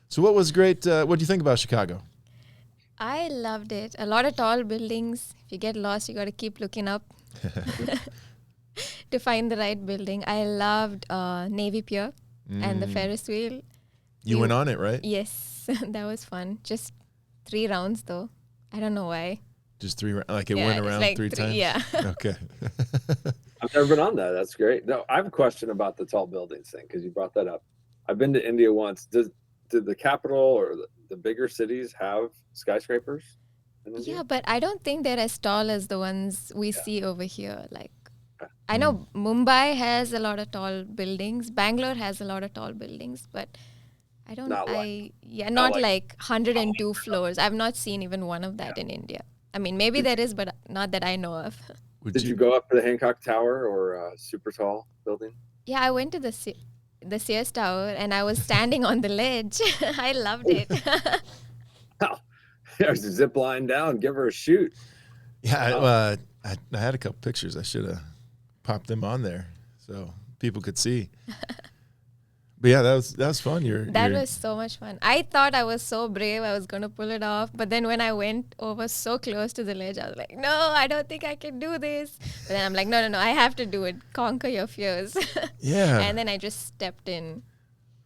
A: So what was great? What do you think about Chicago?
C: I loved it. A lot of tall buildings. If you get lost, you got to keep looking up to find the right building. I loved Navy Pier and the Ferris wheel.
A: You went on it, right?
C: Yes, that was fun. Just 3 rounds though. I don't know why.
A: Just 3 rounds? Like it went around like 3 times?
C: Yeah.
A: Okay.
B: I've never been on that. That's great. No, I have a question about the tall buildings thing because you brought that up. I've been to India once. Did the capital or the bigger cities have skyscrapers?
C: Yeah, but I don't think they're as tall as the ones we see over here. Like, I know Mumbai has a lot of tall buildings. Bangalore has a lot of tall buildings, but I don't. Not like 102 floors. I've not seen even one of that in India. I mean, maybe there is, but not that I know of.
B: Did you go up to the Hancock Tower or super tall building?
C: Yeah, I went to the Sears Tower and I was standing on the ledge. I loved it.
B: Oh, there's a zip line down. Give her a shoot.
A: Yeah, I had a couple pictures. I should have popped them on there so people could see. But yeah, that was fun.
C: That was so much fun. I thought I was so brave. I was going to pull it off. But then when I went over so close to the ledge, I was like, no, I don't think I can do this. But then I'm like, no, I have to do it. Conquer your fears.
A: Yeah.
C: And then I just stepped in.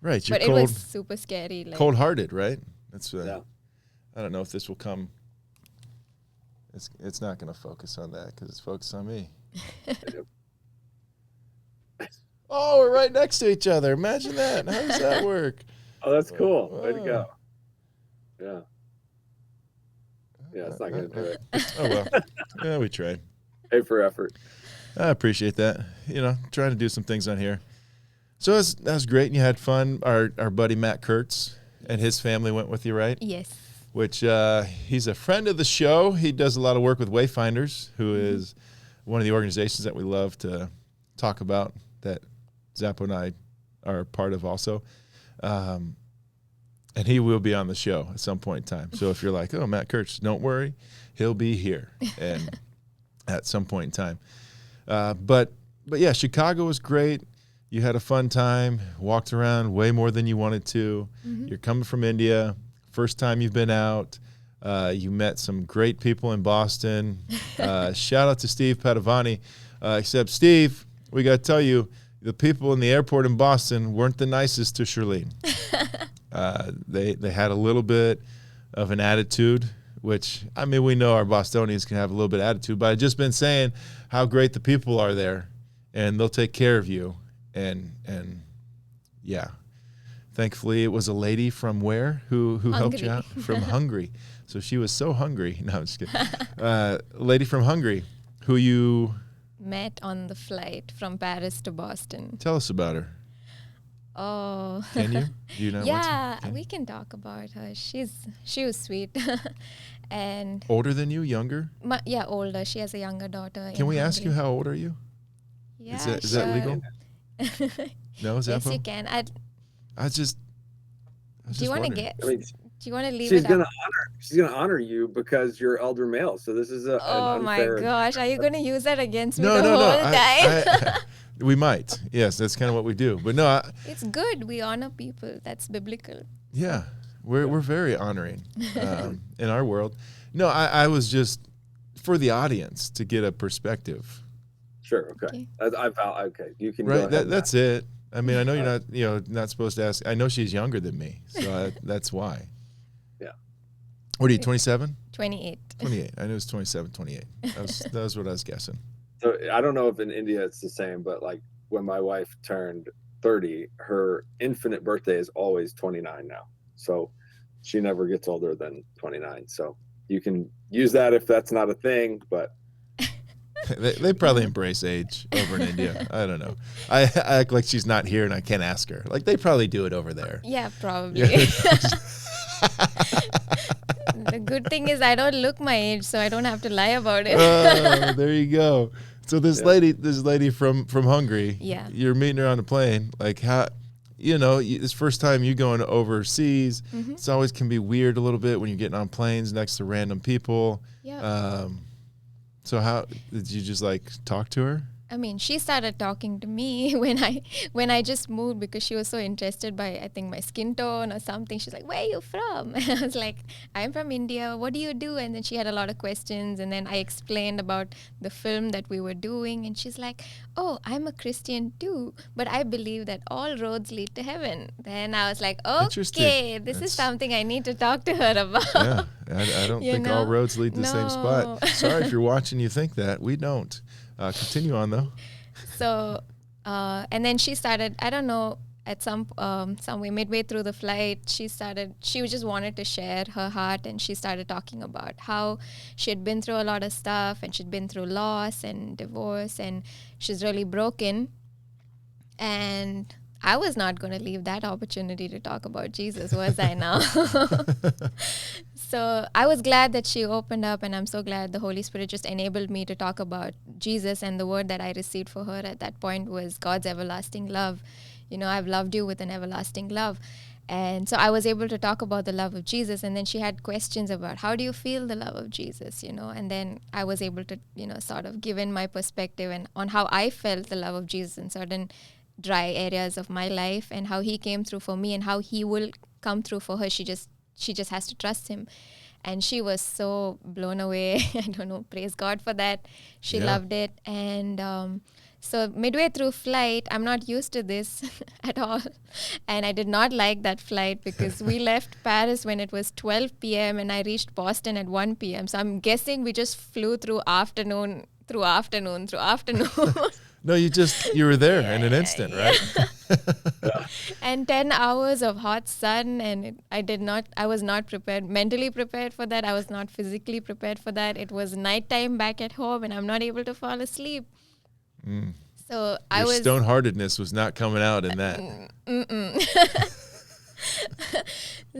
A: Right.
C: But it was super scary. Like,
A: cold-hearted, right? That's
B: yeah.
A: I don't know if this will come. It's not going to focus on that because it's focused on me. Oh, we're right next to each other. Imagine that. How does that work?
B: Oh, that's cool. Way to go. Yeah. Yeah, it's not going to do it.
A: Oh, well. Yeah, we tried.
B: Pay for effort.
A: I appreciate that. Trying to do some things on here. So that was great, and you had fun. Our buddy Matt Kurtz and his family went with you, right?
C: Yes.
A: Which he's a friend of the show. He does a lot of work with Wayfinders, who is one of the organizations that we love to talk about, that Zappo and I are part of also. And he will be on the show at some point in time. So if you're like, oh, Matt Kurtz, don't worry. He'll be here and at some point in time. But yeah, Chicago was great. You had a fun time, walked around way more than you wanted to. You're coming from India. First time you've been out. You met some great people in Boston. Shout out to Steve Padavani. Except, Steve, we got to tell you, the people in the airport in Boston weren't the nicest to Shirlene. They had a little bit of an attitude, which, I mean, we know our Bostonians can have a little bit of attitude, but I've just been saying how great the people are there, and they'll take care of you. And yeah, thankfully it was a lady from where who helped you out? From Hungary. So she was so hungry. No, I'm just kidding. A lady from Hungary who you
C: met on the flight from Paris to Boston.
A: Tell us about her.
C: Oh.
A: Can you? Do you know?
C: Yeah,
A: Can
C: we
A: you?
C: can talk about her. She was sweet. And
A: Older than you? Younger?
C: yeah, older. She has a younger daughter.
A: Can we ask you how old are you?
C: Yeah,
A: Is that legal? No,
C: Yes,
A: Zappo?
C: you can.
A: I was just
C: Do you want to
A: wondering.
C: get?
B: I mean,
C: Do you want to leave
B: she's
C: it
B: gonna
C: up?
B: honor you because you're elder male. So this is an
C: Oh my
B: unfair.
C: gosh, are you going to use that against me
A: No,
C: the
A: no, no.
C: whole time?
A: We might. Yes, that's kind of what we do. But no,
C: It's good. We honor people. That's biblical.
A: yeah, we're very honoring in our world. No, I was just for the audience to get a perspective.
B: Sure. Okay. Okay. You can go
A: Right.
B: ahead.
A: That's it. I mean, I know you're not supposed to ask. I know she's younger than me, so that's why.
B: Yeah.
A: What are you, 27?
C: 28.
A: 28. I knew it was 27, 28. That was what I was guessing.
B: So I don't know if in India it's the same, but like when my wife turned 30, her infinite birthday is always 29 now. So she never gets older than 29. So you can use that if that's not a thing, but
A: They probably embrace age over in India. I don't know. I act like she's not here and I can't ask her. Like they probably do it over there.
C: Yeah, probably. The good thing is I don't look my age, so I don't have to lie about it.
A: Oh, there you go. So this lady from Hungary.
C: Yeah.
A: You're meeting her on the plane. Like how, this first time you going overseas.
C: Mm-hmm.
A: It's always can be weird a little bit when you're getting on planes next to random people.
C: Yeah.
A: So how did you just like talk to her?
C: I mean, she started talking to me when I just moved because she was so interested by, I think, my skin tone or something. She's like, "Where are you from?" And I was like, "I'm from India. What do you do?" And then she had a lot of questions. And then I explained about the film that we were doing. And she's like, "Oh, I'm a Christian too, but I believe that all roads lead to heaven." Then I was like, "Okay, this is something I need to talk to her about."
A: Yeah, I don't think all roads lead to the same spot.
C: No.
A: Sorry if you're watching, you think that. We don't. Continue on though.
C: So, and then she started, I don't know, at some way midway through the flight, she just wanted to share her heart, and she started talking about how she had been through a lot of stuff, and she'd been through loss and divorce, and she's really broken. And I was not going to leave that opportunity to talk about Jesus, was I now? So I was glad that she opened up, and I'm so glad the Holy Spirit just enabled me to talk about Jesus. And the word that I received for her at that point was God's everlasting love. I've loved you with an everlasting love. And so I was able to talk about the love of Jesus. And then she had questions about how do you feel the love of Jesus, and then I was able to, sort of give in my perspective and on how I felt the love of Jesus in certain dry areas of my life, and how he came through for me and how he will come through for her. She just has to trust him. And she was so blown away. I don't know, praise God for that. She loved it. And so midway through flight, I'm not used to this at all. And I did not like that flight because we left Paris when it was 12 p.m. and I reached Boston at 1 p.m. So I'm guessing we just flew through afternoon.
A: No, you were there in an instant, right?
C: And 10 hours of hot sun, and I was not prepared, mentally prepared for that. I was not physically prepared for that. It was nighttime back at home, and I'm not able to fall asleep. So
A: Your stone-heartedness was not coming out in that.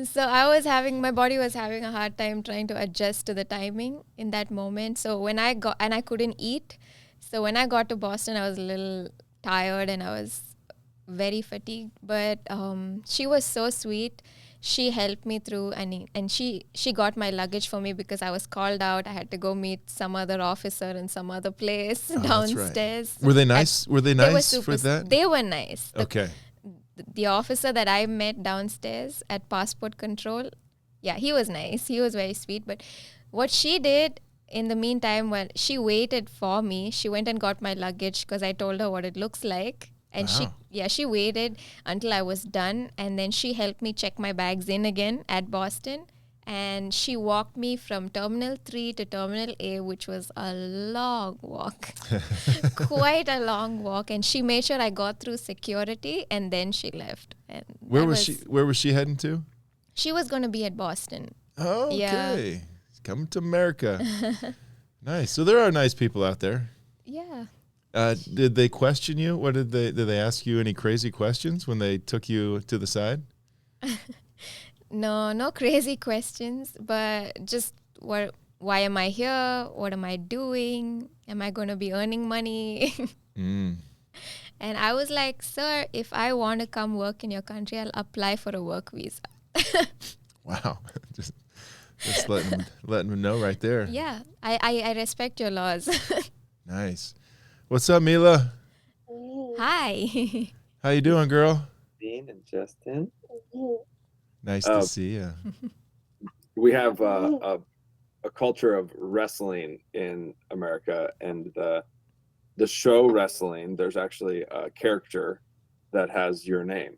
C: So my body was having a hard time trying to adjust to the timing in that moment. So when I couldn't eat. So when I got to Boston, I was a little tired and I was very fatigued. But she was so sweet. She helped me through, and she got my luggage for me because I was called out. I had to go meet some other officer in some other place downstairs.
A: Right. Were they nice? Were they nice for that?
C: They were nice.
A: Okay.
C: The officer that I met downstairs at passport control, yeah, he was nice. He was very sweet. But what she did in the meantime, when she waited for me, she went and got my luggage because I told her what it looks like. And she waited until I was done. And then she helped me check my bags in again at Boston. And she walked me from Terminal 3 to Terminal A, which was a long walk, quite a long walk. And she made sure I got through security, and then she left. And
A: Where was she heading to?
C: She was going to be at Boston.
A: Oh, okay.
C: Yeah.
A: Come to America. Nice. So there are nice people out there.
C: Yeah.
A: Did they question you? Did they ask you any crazy questions when they took you to the side?
C: No crazy questions, but just why am I here? What am I doing? Am I going to be earning money? And I was like, sir, if I want to come work in your country, I'll apply for a work visa.
A: Wow. just letting them know right there.
C: Yeah, I respect your laws.
A: Nice. What's up, Mila?
C: Hi.
A: How you doing, girl?
B: Dean and Justin.
A: Nice to see you.
B: We have a culture of wrestling in America, and the show wrestling, there's actually a character that has your name.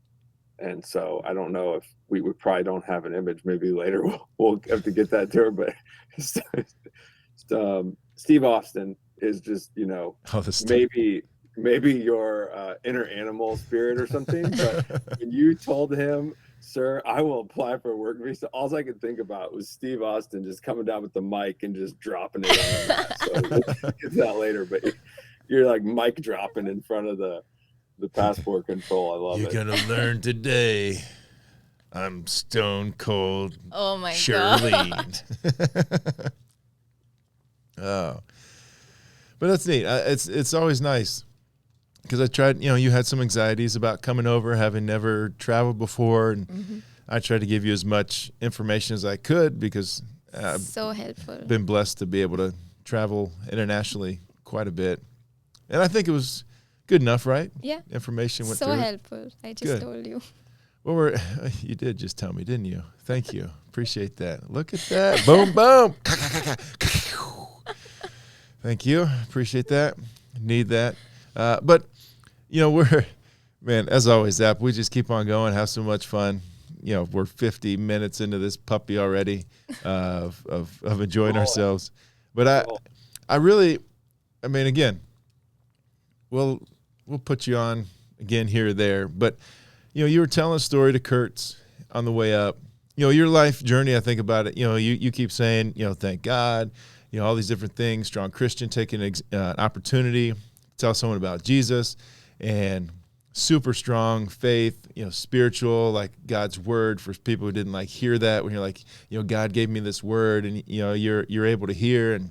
B: And so I don't know if we probably don't have an image. Maybe later we'll have to get that to her. But Steve Austin is just, maybe your inner animal spirit or something. But when you told him, sir, I will apply for a work visa, all I could think about was Steve Austin just coming down with the mic and just dropping it on him. So we'll get that later. But you're like mic dropping in front of the passport control. I love it.
A: You're going to learn today. I'm stone cold.
C: Oh my
A: Shirlene.
C: God.
A: Oh, but that's neat. It's always nice because I tried, you had some anxieties about coming over, having never traveled before. And I tried to give you as much information as I could because I've
C: so helpful.
A: Been blessed to be able to travel internationally quite a bit. And I think it was good enough, right?
C: Yeah.
A: Information went
C: so
A: through.
C: Helpful. I just told you.
A: Well, you did just tell me, didn't you? Thank you. Appreciate that. Look at that. Boom, boom. Thank you. Appreciate that. Need that. But, man, as always, Zapp, we just keep on going, have so much fun. We're 50 minutes into this puppy already of enjoying ourselves. But again, we'll put you on again here or there. But, you were telling a story to Kurtz on the way up. Your life journey, I think about it, you keep saying, thank God, all these different things, strong Christian, taking an opportunity to tell someone about Jesus, and super strong faith, spiritual, like God's word for people who didn't hear that, when you're like, God gave me this word, and, you're able to hear. And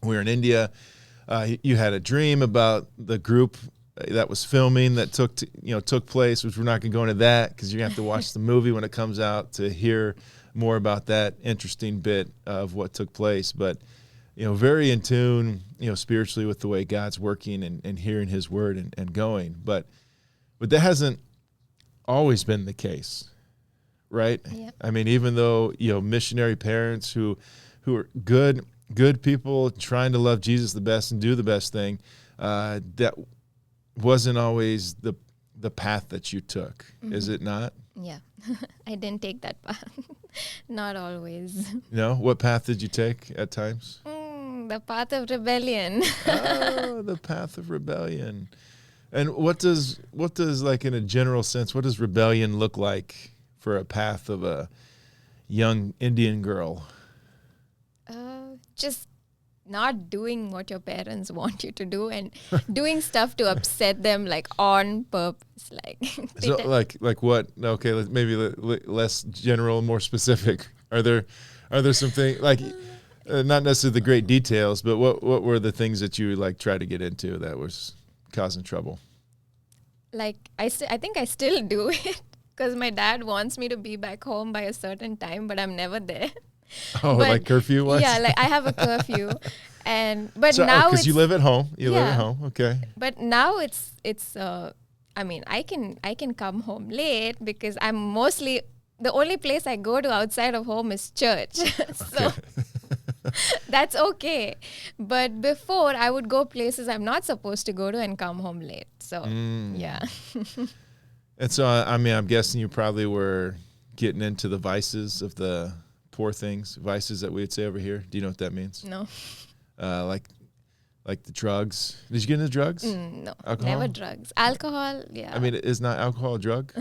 A: we were in India. You had a dream about the group that was filming that took place, which we're not going to go into that because you're going to have to watch the movie when it comes out to hear more about that interesting bit of what took place. But, very in tune, spiritually with the way God's working and hearing his word and going. But that hasn't always been the case, right?
C: Yep.
A: I mean, even though, missionary parents who are good people trying to love Jesus the best and do the best thing, that wasn't always the path that you took. Is it not?
C: Yeah. I didn't take that path. Not always.
A: No? What path did you take at times?
C: The path of rebellion.
A: Oh, the path of rebellion. And what does in a general sense, what does rebellion look like for a path of a young Indian girl?
C: Just not doing what your parents want you to do and doing stuff to upset them, on purpose.
A: So, like what? Okay, maybe less general, more specific. Are there some things not necessarily the great details, but what were the things that you tried to get into that was causing trouble?
C: I think I still do it because my dad wants me to be back home by a certain time, but I'm never there.
A: Oh, like curfew was?
C: Yeah, I have a curfew, but now
A: because you live at home. Live at home, okay.
C: But now it's I can come home late because I'm mostly the only place I go to outside of home is church, so that's okay. But before I would go places I'm not supposed to go to and come home late. So yeah.
A: And so I'm guessing you probably were getting into the vices of the poor things, vices that we would say over here. Do you know what that means?
C: No.
A: Like the drugs. Did you get into drugs?
C: No,
A: alcohol?
C: Never drugs. Alcohol, yeah.
A: I mean, is not alcohol a drug?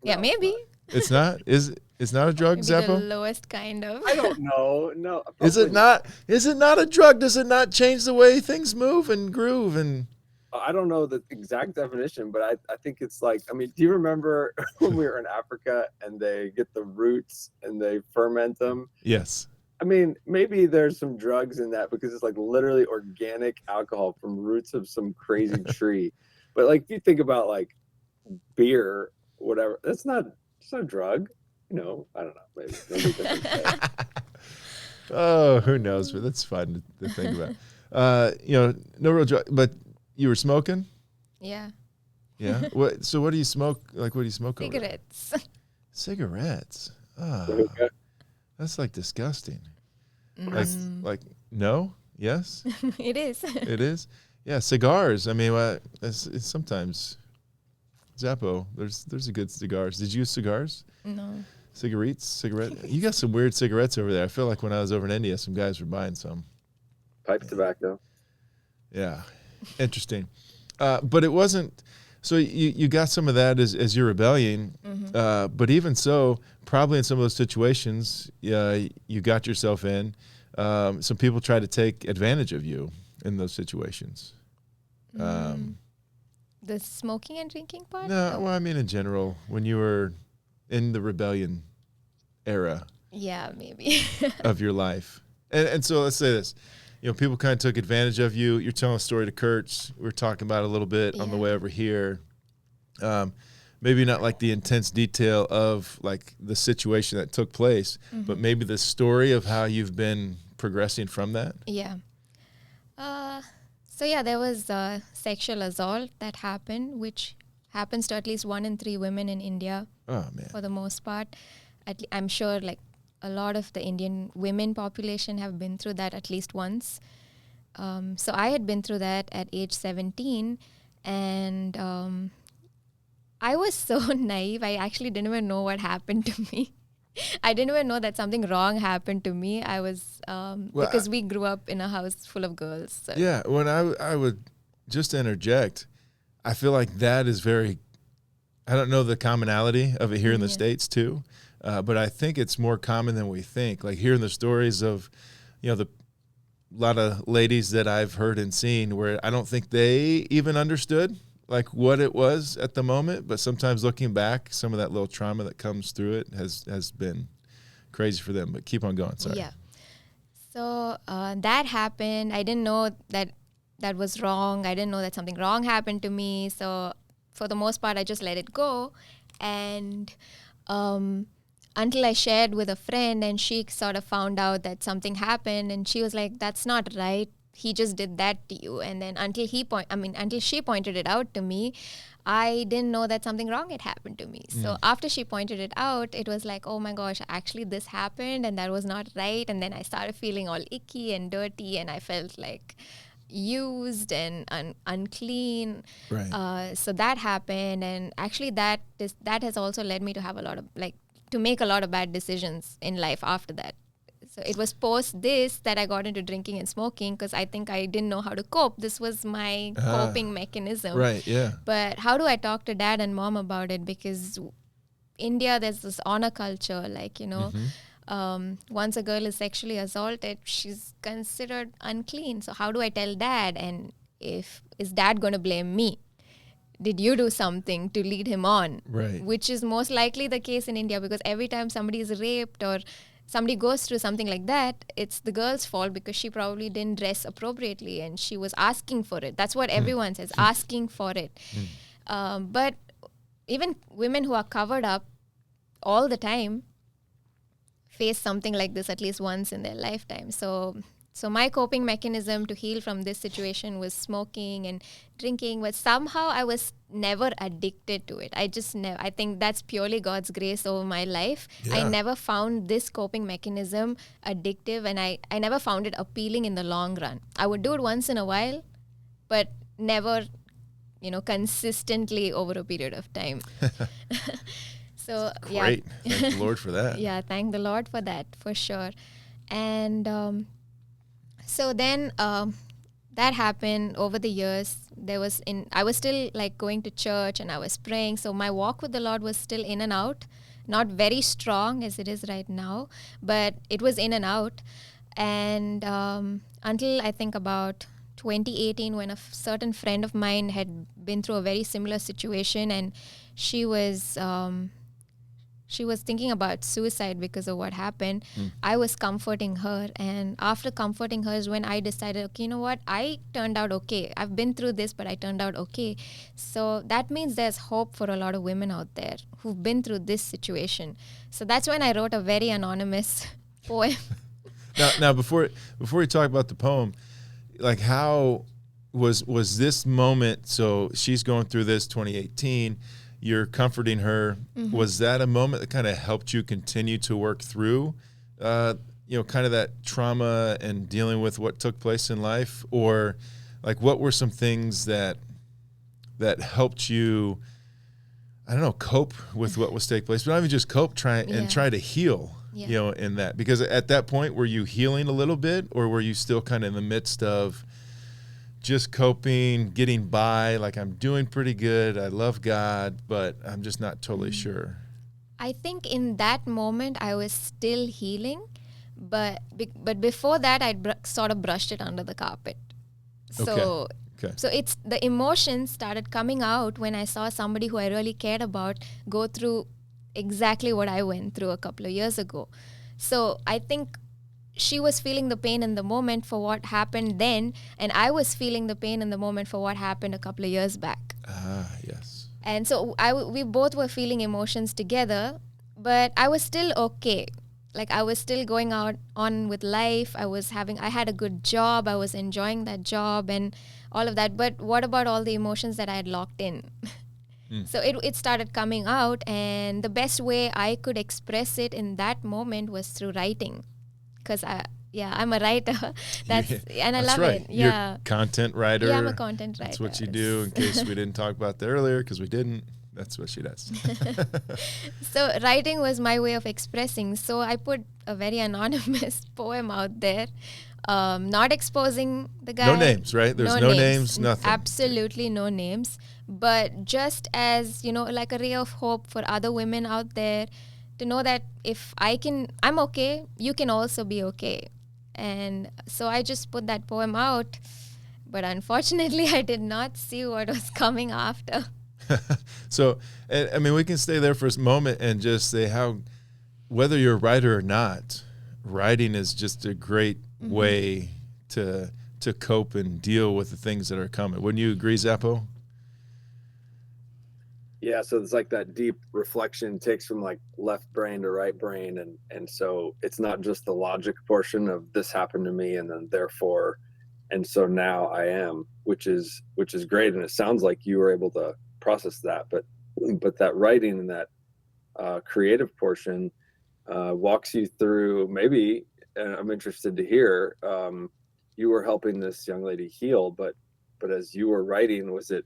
C: Yeah, maybe.
A: It's not? It's not a drug,
C: Maybe
A: Zappo?
C: the lowest kind of.
B: I don't know. No.
A: Is it not a drug? Does it not change the way things move and groove? And
B: I don't know the exact definition, but I think it's like, I mean, do you remember when we were in Africa and they get the roots and they ferment them?
A: Yes.
B: I mean, maybe there's some drugs in that because it's like literally organic alcohol from roots of some crazy tree. But like, if you think about like beer, whatever, it's not a drug. You know, I don't know. Maybe nobody can say.
A: Oh, who knows? But that's fun to think about. You know, no real drug, but you were smoking?
C: Yeah.
A: Yeah. So what do you smoke? Like, what do you smoke over there?
C: Cigarettes.
A: Cigarettes. Ah, that's like disgusting. Like no? Yes?
C: It is.
A: It is? Yeah, cigars. I mean, it's sometimes Zappo, there's a good cigars. Did you use cigars?
C: No.
A: Cigarette? You got some weird cigarettes over there. I feel like when I was over in India, some guys were buying some.
B: Pipe tobacco.
A: Yeah. Interesting. But it wasn't, so you got some of that as your rebellion. But even so, probably in some of those situations, you got yourself in. Some people try to take advantage of you in those situations.
C: The smoking and drinking part?
A: No, well, I mean in general, when you were in the rebellion era
C: Yeah, maybe.
A: of your life. And so let's say this. You know, people kind of took advantage of you. You're telling a story to Kurtz. We were talking about it a little bit on the way over here. Maybe not like the intense detail of like the situation that took place, but maybe the story of how you've been progressing from that.
C: Yeah. So yeah, there was sexual assault that happened, which happens to at least 1 in 3 women in India.
A: Oh man.
C: For the most part. I'm sure like a lot of the Indian women population have been through that at least once. So I had been through that at age 17, and I was so naive. I actually didn't even know what happened to me. I didn't even know that something wrong happened to me. I was because we grew up in a house full of girls. So.
A: Yeah, when I would just interject, I feel like that is very, I don't know the commonality of it here in the States too, but I think it's more common than we think. Like hearing the stories of, you know, a lot of ladies that I've heard and seen where I don't think they even understood like what it was at the moment, but sometimes looking back, some of that little trauma that comes through it has been crazy for them. But keep on going. Sorry.
C: Yeah. So that happened. I didn't know that was wrong. I didn't know that something wrong happened to me. So for the most part, I just let it go. And until I shared with a friend and she sort of found out that something happened and she was like, that's not right. He just did that to you. And then until she pointed it out to me, I didn't know that something wrong had happened to me. So after she pointed it out, it was like, oh my gosh, actually this happened and that was not right. And then I started feeling all icky and dirty and I felt like used and unclean.
A: Right.
C: So that happened, and actually that has also led me to have to make a lot of bad decisions in life after that. So it was post this that I got into drinking and smoking because I think I didn't know how to cope. This was my coping mechanism.
A: Right, yeah.
C: But how do I talk to dad and mom about it? Because India, there's this honor culture, like, you know, once a girl is sexually assaulted, she's considered unclean. So how do I tell dad? And is dad going to blame me? Did you do something to lead him on?
A: Right.
C: Which is most likely the case in India, because every time somebody is raped or somebody goes through something like that, it's the girl's fault because she probably didn't dress appropriately and she was asking for it. That's what everyone says, asking for it. But even women who are covered up all the time face something like this at least once in their lifetime. So my coping mechanism to heal from this situation was smoking and drinking, but somehow I was never addicted to it. I think that's purely God's grace over my life.
A: Yeah.
C: I never found this coping mechanism addictive, and I never found it appealing in the long run. I would do it once in a while, but never, consistently over a period of time. So
A: Great.
C: Yeah.
A: Thank the Lord for that.
C: Yeah, thank the Lord for that, for sure. And so then that happened over the years. I was still like going to church and I was praying. So my walk with the Lord was still in and out, not very strong as it is right now, but it was in and out. And until I think about 2018 when a certain friend of mine had been through a very similar situation, and she was thinking about suicide because of what happened. I was comforting her, and after comforting her is when I decided, okay, you know what, I turned out okay. I've been through this, but I turned out okay. So that means there's hope for a lot of women out there who've been through this situation. So that's when I wrote a very anonymous poem.
A: Now before we talk about the poem, like how was this moment? So she's going through this 2018. You're comforting her. Mm-hmm. Was that a moment that kind of helped you continue to work through, kind of that trauma and dealing with what took place in life? Or like, what were some things that helped you, I don't know, cope with what was taking place, but not even just cope, try to heal, in that? Because at that point, were you healing a little bit, or were you still kind of in the midst of just coping, getting by, like I'm doing pretty good, I love God, but I'm just not totally sure?
C: I think in that moment I was still healing, but before that I'd sort of brushed it under the carpet. So So it's the emotions started coming out when I saw somebody who I really cared about go through exactly what I went through a couple of years ago. So I think she was feeling the pain in the moment for what happened then, and I was feeling the pain in the moment for what happened a couple of years back.
A: Yes.
C: And so we both were feeling emotions together, but I was still okay. Like I was still going on with life. I had a good job. I was enjoying that job and all of that. But what about all the emotions that I had locked in? So it started coming out, and the best way I could express it in that moment was through writing. Because I'm a writer. And I love it. Yeah.
A: You're a content writer.
C: Yeah, I'm a content writer.
A: That's what you do, in case we didn't talk about that earlier, because we didn't. That's what she does.
C: So writing was my way of expressing. So I put a very anonymous poem out there, not exposing the guy.
A: No names, right? There's no names, nothing.
C: Absolutely no names. But just as, like a ray of hope for other women out there, to know that if I'm okay, you can also be okay. And so I just put that poem out, but unfortunately I did not see what was coming after.
A: So, I mean, we can stay there for a moment and just say how, whether you're a writer or not, writing is just a great way to cope and deal with the things that are coming. Wouldn't you agree, Zappo?
B: Yeah, so it's like that deep reflection takes from like left brain to right brain, and so it's not just the logic portion of this happened to me and then therefore, and so now I am, which is great, and it sounds like you were able to process that, but that writing and that creative portion walks you through. Maybe, and I'm interested to hear, you were helping this young lady heal, but as you were writing, was it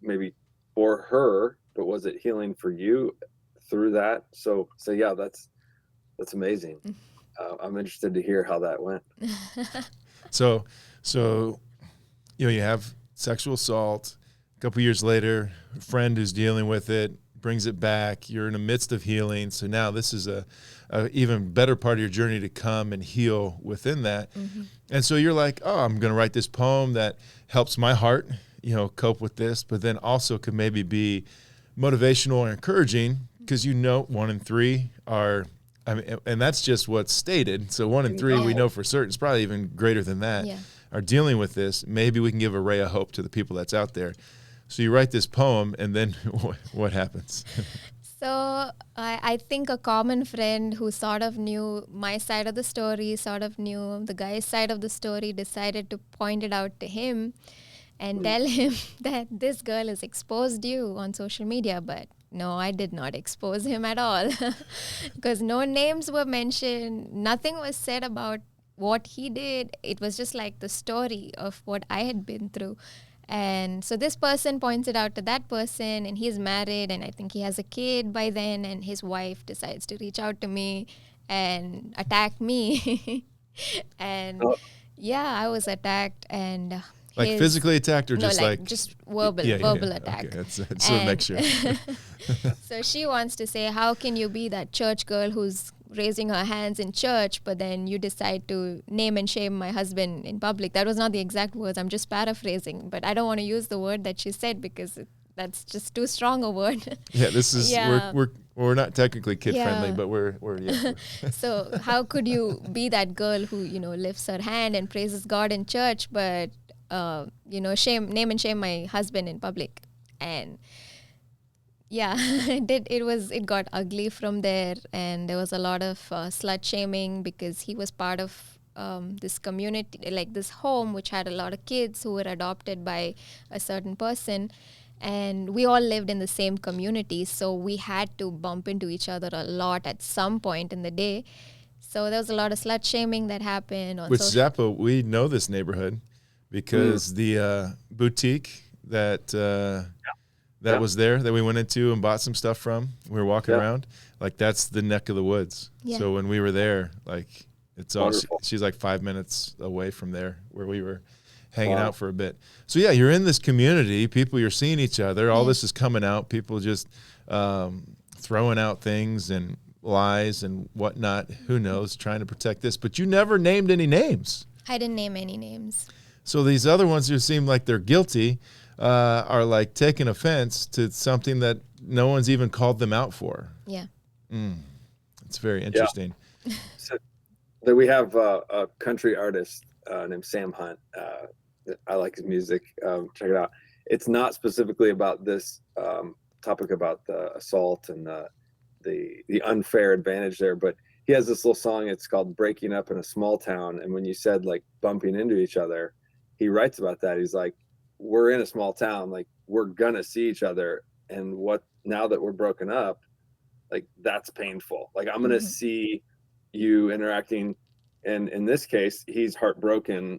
B: maybe for her, but was it healing for you through that? So yeah, that's amazing. I'm interested to hear how that went.
A: So you have sexual assault. A couple years later, a friend who's dealing with it brings it back. You're in the midst of healing. So now this is a even better part of your journey to come and heal within that. And so you're like, oh, I'm going to write this poem that helps my heart, cope with this, but then also could maybe be motivational or encouraging, because 1 and 3 are, and that's just what's stated. So 1 and 3, we know for certain, it's probably even greater than that, are dealing with this. Maybe we can give a ray of hope to the people that's out there. So you write this poem, and then what happens?
C: So I think a common friend who sort of knew my side of the story, sort of knew the guy's side of the story, decided to point it out to him and tell him that this girl has exposed you on social media. But no, I did not expose him at all, because no names were mentioned. Nothing was said about what he did. It was just like the story of what I had been through. And so this person points it out to that person, and he's married, and I think he has a kid by then, and his wife decides to reach out to me and attack me. And I was attacked, and
A: like physically attacked, or just
C: just verbal attack.
A: Okay, so make sure.
C: So she wants to say, how can you be that church girl who's raising her hands in church, but then you decide to name and shame my husband in public. That was not the exact words. I'm just paraphrasing, but I don't want to use the word that she said because that's just too strong a word.
A: Yeah, this is
C: Yeah.
A: we're not technically kid friendly,
C: Yeah.
A: but we're yeah.
C: So how could you be that girl who, lifts her hand and praises God in church, but name and shame my husband in public? And yeah, it got ugly from there, and there was a lot of slut shaming because he was part of this community, like this home which had a lot of kids who were adopted by a certain person, and we all lived in the same community, so we had to bump into each other a lot at some point in the day. So there was a lot of slut shaming that happened on
A: With
C: social.
A: Zappa, we know this neighborhood because the boutique that
B: Yeah.
A: was there that we went into and bought some stuff from. We were walking
B: Yeah.
A: around, like that's the neck of the woods.
C: Yeah.
A: So when we were there, like it's all
B: Wonderful.
A: she's like 5 minutes away from there where we were hanging
B: Wow.
A: out for a bit. So yeah, you're in this community, people, you're seeing each other, all
C: Yeah.
A: this is coming out, people just throwing out things and lies and whatnot, who knows, trying to protect this, but you never named any names.
C: I didn't name any names.
A: So these other ones who seem like they're guilty are like taking offense to something that no one's even called them out for.
C: Yeah.
A: It's very interesting.
B: So that we have a country artist named Sam Hunt. I like his music. Check it out. It's not specifically about this topic about the assault and the unfair advantage there, but he has this little song. It's called "Breaking Up in a Small Town." And when you said like bumping into each other, he writes about that. He's like, we're in a small town, like we're gonna see each other, and what now that we're broken up, like that's painful. Like I'm gonna see you interacting, and in this case he's heartbroken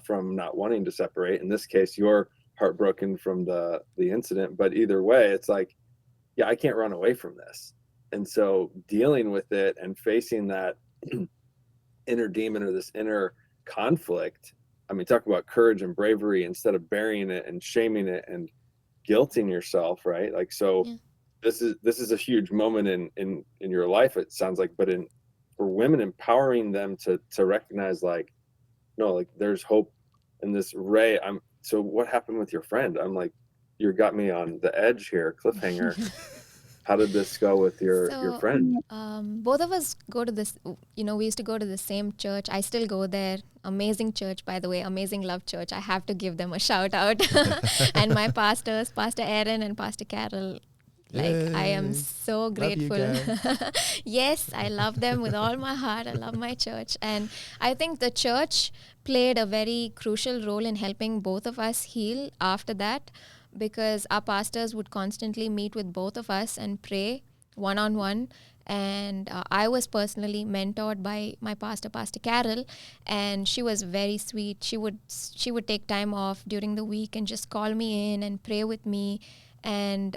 B: from not wanting to separate. In this case you're heartbroken from the incident, but either way it's like, yeah, I can't run away from this. And so dealing with it and facing that inner demon or this inner conflict, I mean, talk about courage and bravery instead of burying it and shaming it and guilting yourself, right? Like, so
C: Yeah.
B: this is a huge moment in your life, it sounds like, but for women, empowering them to recognize like, no, like there's hope in this ray. So what happened with your friend? I'm like, you got me on the edge here, cliffhanger. How did this go with your friend?
C: Both of us go to this, we used to go to the same church. I still go there. Amazing church, by the way, Amazing Love Church. I have to give them a shout out. And my pastors, Pastor Aaron and Pastor Carol, like I am so grateful. Yes, I love them with all my heart. I love my church. And I think the church played a very crucial role in helping both of us heal after that, because our pastors would constantly meet with both of us and pray one-on-one. And I was personally mentored by my pastor, Pastor Carol, and she was very sweet. She would take time off during the week and just call me in and pray with me. And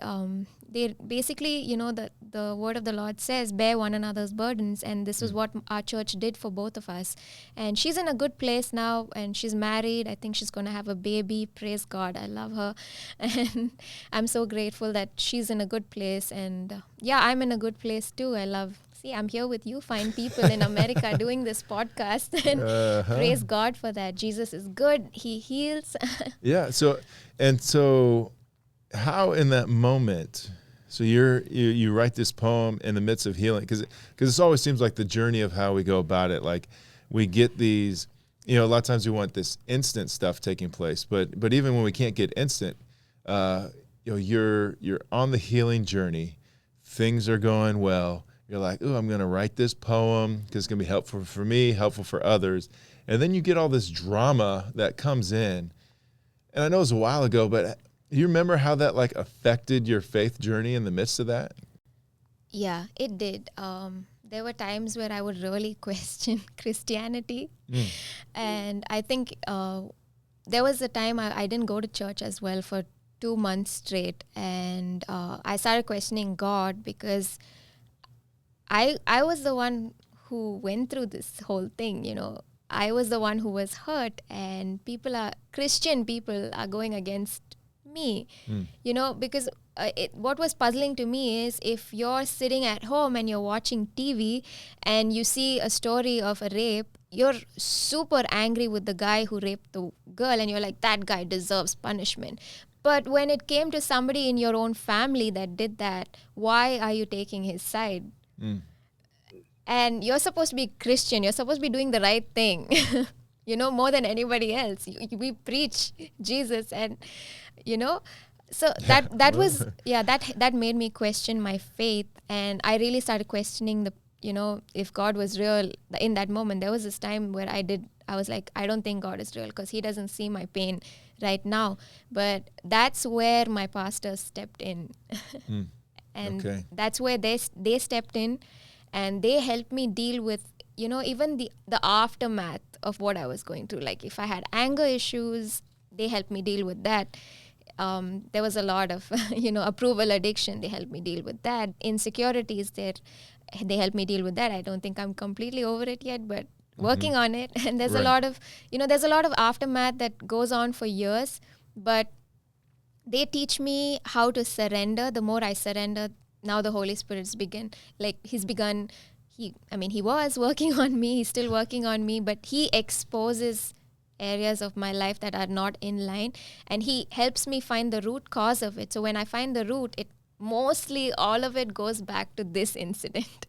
C: they basically, the word of the Lord says, bear one another's burdens. And this is what our church did for both of us. And she's in a good place now, and she's married. I think she's going to have a baby. Praise God. I love her. And I'm so grateful that she's in a good place. And I'm in a good place too. I'm here with you fine people in America doing this podcast. And praise God for that. Jesus is good. He heals.
A: Yeah. So how in that moment, so you write this poem in the midst of healing, because this always seems like the journey of how we go about it. Like we get these, a lot of times we want this instant stuff taking place, but even when we can't get instant, you're on the healing journey, things are going well. You're like, oh, I'm going to write this poem because it's going to be helpful for me, helpful for others. And then you get all this drama that comes in. And I know it was a while ago, but you remember how that like affected your faith journey in the midst of that?
C: Yeah, it did. There were times where I would really question Christianity. And I think there was a time I didn't go to church as well for 2 months straight. And I started questioning God, because I was the one who went through this whole thing, I was the one who was hurt, and Christian people are going against me, because what was puzzling to me is if you're sitting at home and you're watching TV and you see a story of a rape, you're super angry with the guy who raped the girl and you're like, that guy deserves punishment. But when it came to somebody in your own family that did that, why are you taking his side? And you're supposed to be Christian. You're supposed to be doing the right thing, more than anybody else. We preach Jesus and, so that was, that made me question my faith. And I really started questioning if God was real in that moment. There was this time where I was like, I don't think God is real because he doesn't see my pain right now. But that's where my pastor stepped in. And that's where they stepped in and they helped me deal with, even the aftermath of what I was going through. Like if I had anger issues, they helped me deal with that. There was a lot of, approval addiction. They helped me deal with that. Insecurities there. They helped me deal with that. I don't think I'm completely over it yet, but working on it. And there's a lot of, there's a lot of aftermath that goes on for years, but they teach me how to surrender. The more I surrender, now the Holy Spirit's he was working on me. He's still working on me, but he exposes areas of my life that are not in line and he helps me find the root cause of it. So when I find the root, mostly all of it goes back to this incident.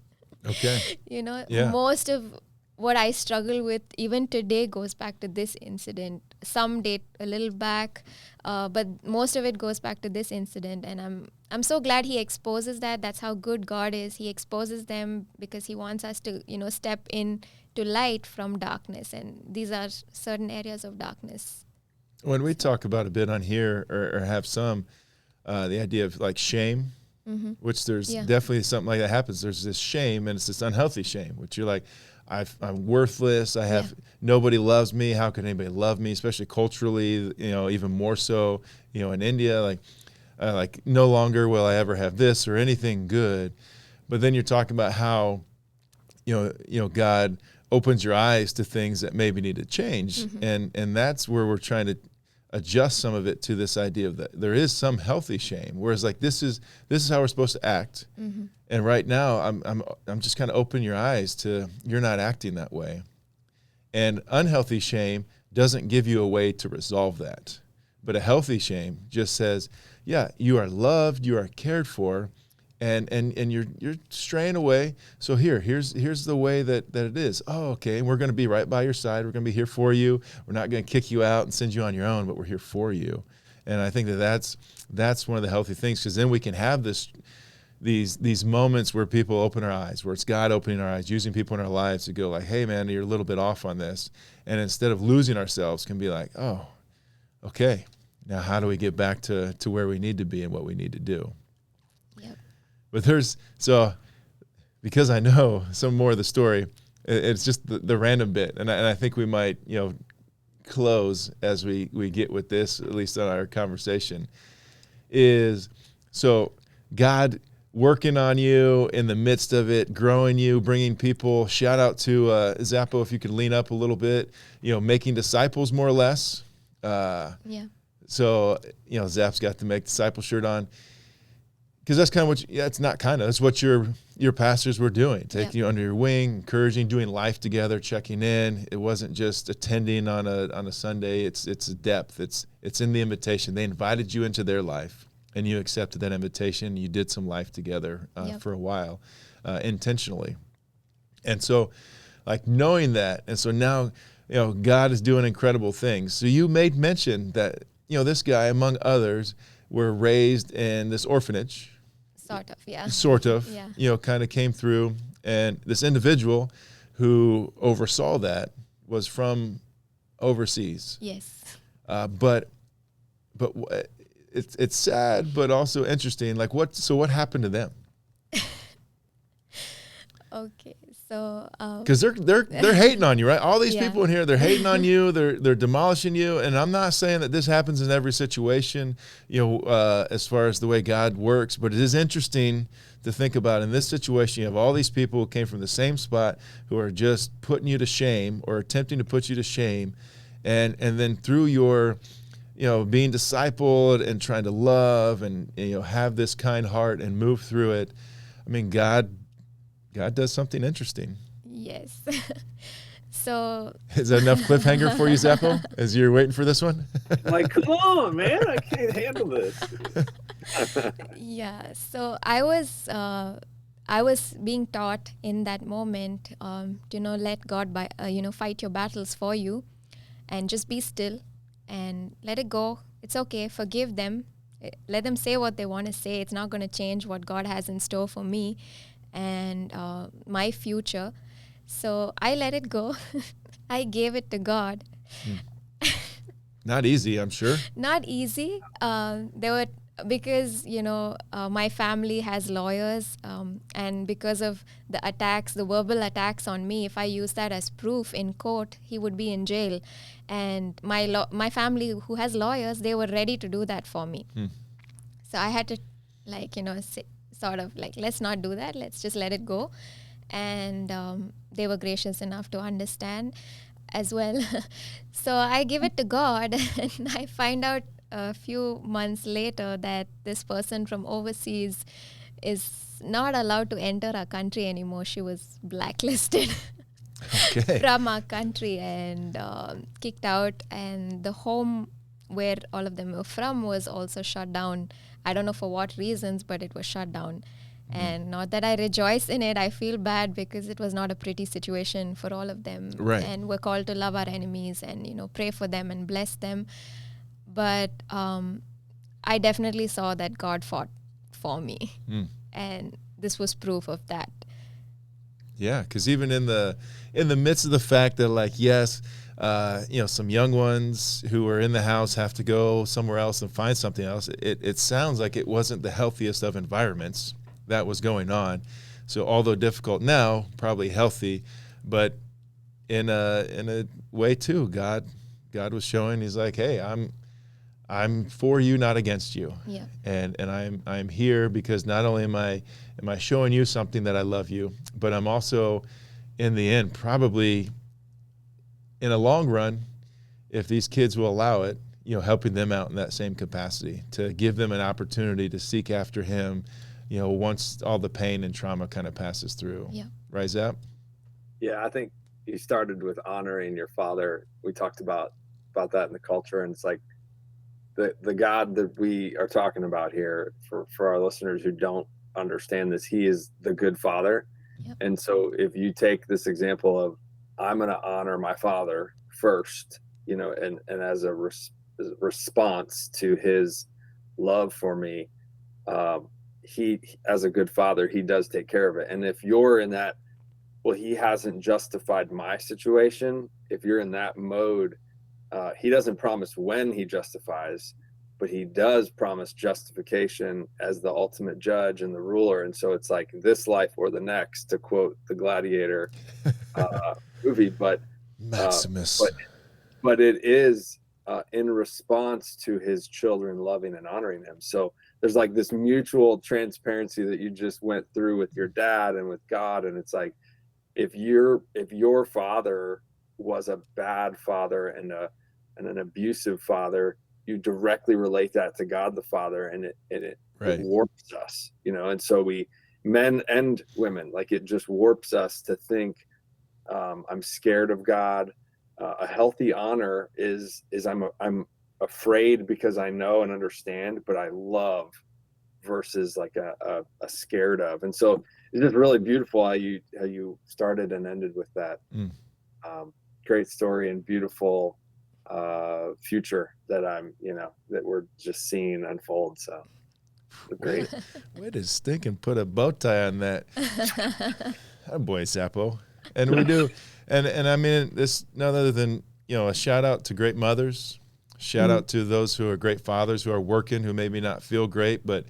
C: Most of what I struggle with even today goes back to this incident. Some date a little back, but most of it goes back to this incident. And I'm so glad he exposes that. That's how good God is. He exposes them because he wants us to, step in to light from darkness. And these are certain areas of darkness.
A: When we talk about a bit on here or have some, the idea of like shame, which there's definitely something like that happens. There's this shame and it's this unhealthy shame, which you're like, I'm worthless. Nobody loves me. How can anybody love me? Especially culturally, even more so, in India, like no longer will I ever have this or anything good. But then you're talking about how, God opens your eyes to things that maybe need to change. And that's where we're trying to adjust some of it to this idea of that there is some healthy shame, whereas like this is how we're supposed to act. And right now I'm just kind of opening your eyes to you're not acting that way. And unhealthy shame doesn't give you a way to resolve that. But a healthy shame just says, yeah, you are loved, you are cared for, and you're straying away. So here's the way that it is. Oh, okay, and we're going to be right by your side. We're going to be here for you. We're not going to kick you out and send you on your own, but we're here for you. And I think that's one of the healthy things, because then we can have these moments where people open our eyes, where it's God opening our eyes, using people in our lives to go like, hey man, you're a little bit off on this. And instead of losing ourselves, can be like, oh, okay, now how do we get back to where we need to be and what we need to do? But because I know some more of the story, it's just the random bit. And I think we might, close as we get with this, at least on our conversation, is so God working on you in the midst of it, growing you, bringing people. Shout out to Zappo, if you could lean up a little bit, making disciples more or less. So, Zap's got the Make Disciple shirt on. Because that's kind of that's what your pastors were doing, taking you under your wing, encouraging, doing life together, checking in. It wasn't just attending on a Sunday. It's a depth. It's in the invitation. They invited you into their life, and you accepted that invitation. You did some life together for a while, intentionally. And so, like knowing that, and so now, God is doing incredible things. So you made mention that this guy, among others, were raised in this orphanage. Sort of, kind of came through. And this individual who oversaw that was from overseas.
C: Yes.
A: But it's sad, but also interesting. Like what happened to them?
C: Okay. So
A: because they're hating on you, right? All these people in here, they're hating on you. They're demolishing you. And I'm not saying that this happens in every situation, as far as the way God works. But it is interesting to think about. In this situation, you have all these people who came from the same spot who are just putting you to shame or attempting to put you to shame, and then through your being discipled and trying to love and, have this kind heart and move through it. I mean, God does something interesting.
C: Yes. So
A: is that enough cliffhanger for you, Zappo, as you're waiting for this one?
B: Like, come on, man, I can't handle this.
C: yeah, so I was being taught in that moment, let God fight your battles for you, and just be still and let it go. It's okay. Forgive them. Let them say what they want to say. It's not going to change what God has in store for me and my future. So I let it go. I gave it to God.
A: Not easy, I'm sure.
C: Not easy. Because my family has lawyers, and because of the verbal attacks on me, if I use that as proof in court, he would be in jail. And my family, who has lawyers, they were ready to do that for me. So I had to sort of let's not do that, let's just let it go. And they were gracious enough to understand as well. So I give it to God, and I find out a few months later that this person from overseas is not allowed to enter our country anymore. She was blacklisted from our country and kicked out, and the home where all of them were from was also shut down. I don't know for what reasons, but it was shut down. And not that I rejoice in it, I feel bad because it was not a pretty situation for all of them.
A: Right.
C: And we're called to love our enemies and, pray for them and bless them. But I definitely saw that God fought for me. And this was proof of that.
A: Yeah, because even in the midst of the fact that yes, some young ones who are in the house have to go somewhere else and find something else, it sounds like it wasn't the healthiest of environments that was going on. So although difficult now, probably healthy, but in a way too, God was showing, he's like, hey, I'm for you, not against you.
C: Yeah.
A: And I'm here because not only am I showing you something that I love you, but I'm also in the end, probably in a long run, if these kids will allow it, helping them out in that same capacity, to give them an opportunity to seek after him, once all the pain and trauma kind of passes through.
C: Yeah.
A: Right, Zap?
B: Yeah, I think you started with honoring your father. We talked about that in the culture, and it's like the God that we are talking about here, for our listeners who don't understand this, he is the good father.
C: Yep.
B: And so if you take this example of, I'm going to honor my father first, and as a response to his love for me, he, as a good father, he does take care of it. And if you're in that, well, he hasn't justified my situation, if you're in that mode, he doesn't promise when he justifies, but he does promise justification as the ultimate judge and the ruler. And so it's like this life or the next, to quote the Gladiator movie. But
A: Maximus.
B: But it is in response to his children loving and honoring him. So there's this mutual transparency that you just went through with your dad and with God. And it's like, if your father was a bad father and an abusive father, you directly relate that to God the Father, and it warps us, and so we, men and women, it just warps us to think, I'm scared of God. A healthy honor is I'm afraid because I know and understand, but I love, versus a scared of. And so it's just really beautiful how you started and ended with that. Great story and beautiful future that that we're just seeing unfold. So great.
A: Way to stink and put a bow tie on that. Oh boy, Zappo. And we do, and I mean, this none other than a shout out to great mothers, shout out to those who are great fathers, who are working, who maybe not feel great, but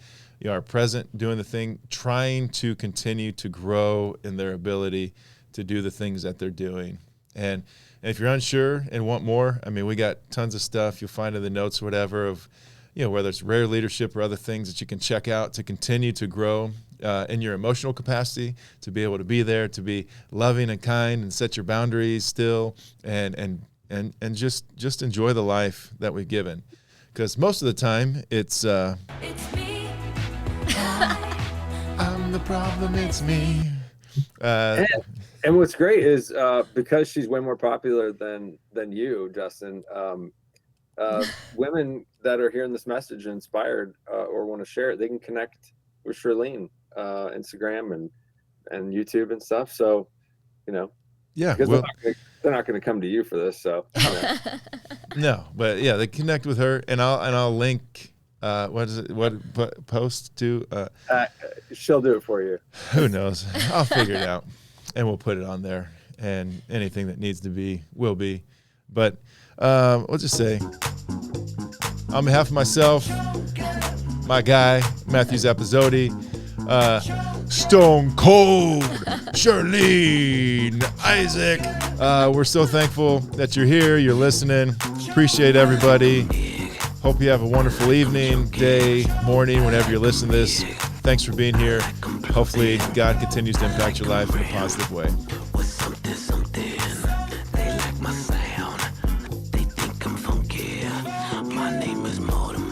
A: are present, doing the thing, trying to continue to grow in their ability to do the things that they're doing. And if you're unsure and want more, I mean, we got tons of stuff you'll find in the notes, whatever, of whether it's rare leadership or other things that you can check out to continue to grow in your emotional capacity, to be able to be there, to be loving and kind and set your boundaries still, and just enjoy the life that we've given. because most of the time it's
D: me.
A: I'm the problem, it's me.
B: And what's great is because she's way more popular than you, Justin. Women that are hearing this message and inspired or want to share it, they can connect with Shirlene, Instagram and YouTube and stuff. So,
A: Yeah,
B: because
A: well,
B: they're not going to come to you for this. So,
A: no, but yeah, they connect with her, and I'll link. What is it? What post to?
B: she'll do it for you.
A: Who knows? I'll figure it out, and we'll put it on there. And anything that needs to be will be. But we'll just say, on behalf of myself, my guy Matthew Zappasodi, Stone Cold Shirlene, Isaac. We're so thankful that you're here. You're listening. Appreciate everybody. Hope you have a wonderful evening, day, morning, whenever you're listening to this. Thanks for being here. Hopefully, God continues to impact your life in a positive way.
D: They like my sound. They think I'm funky. My name is more than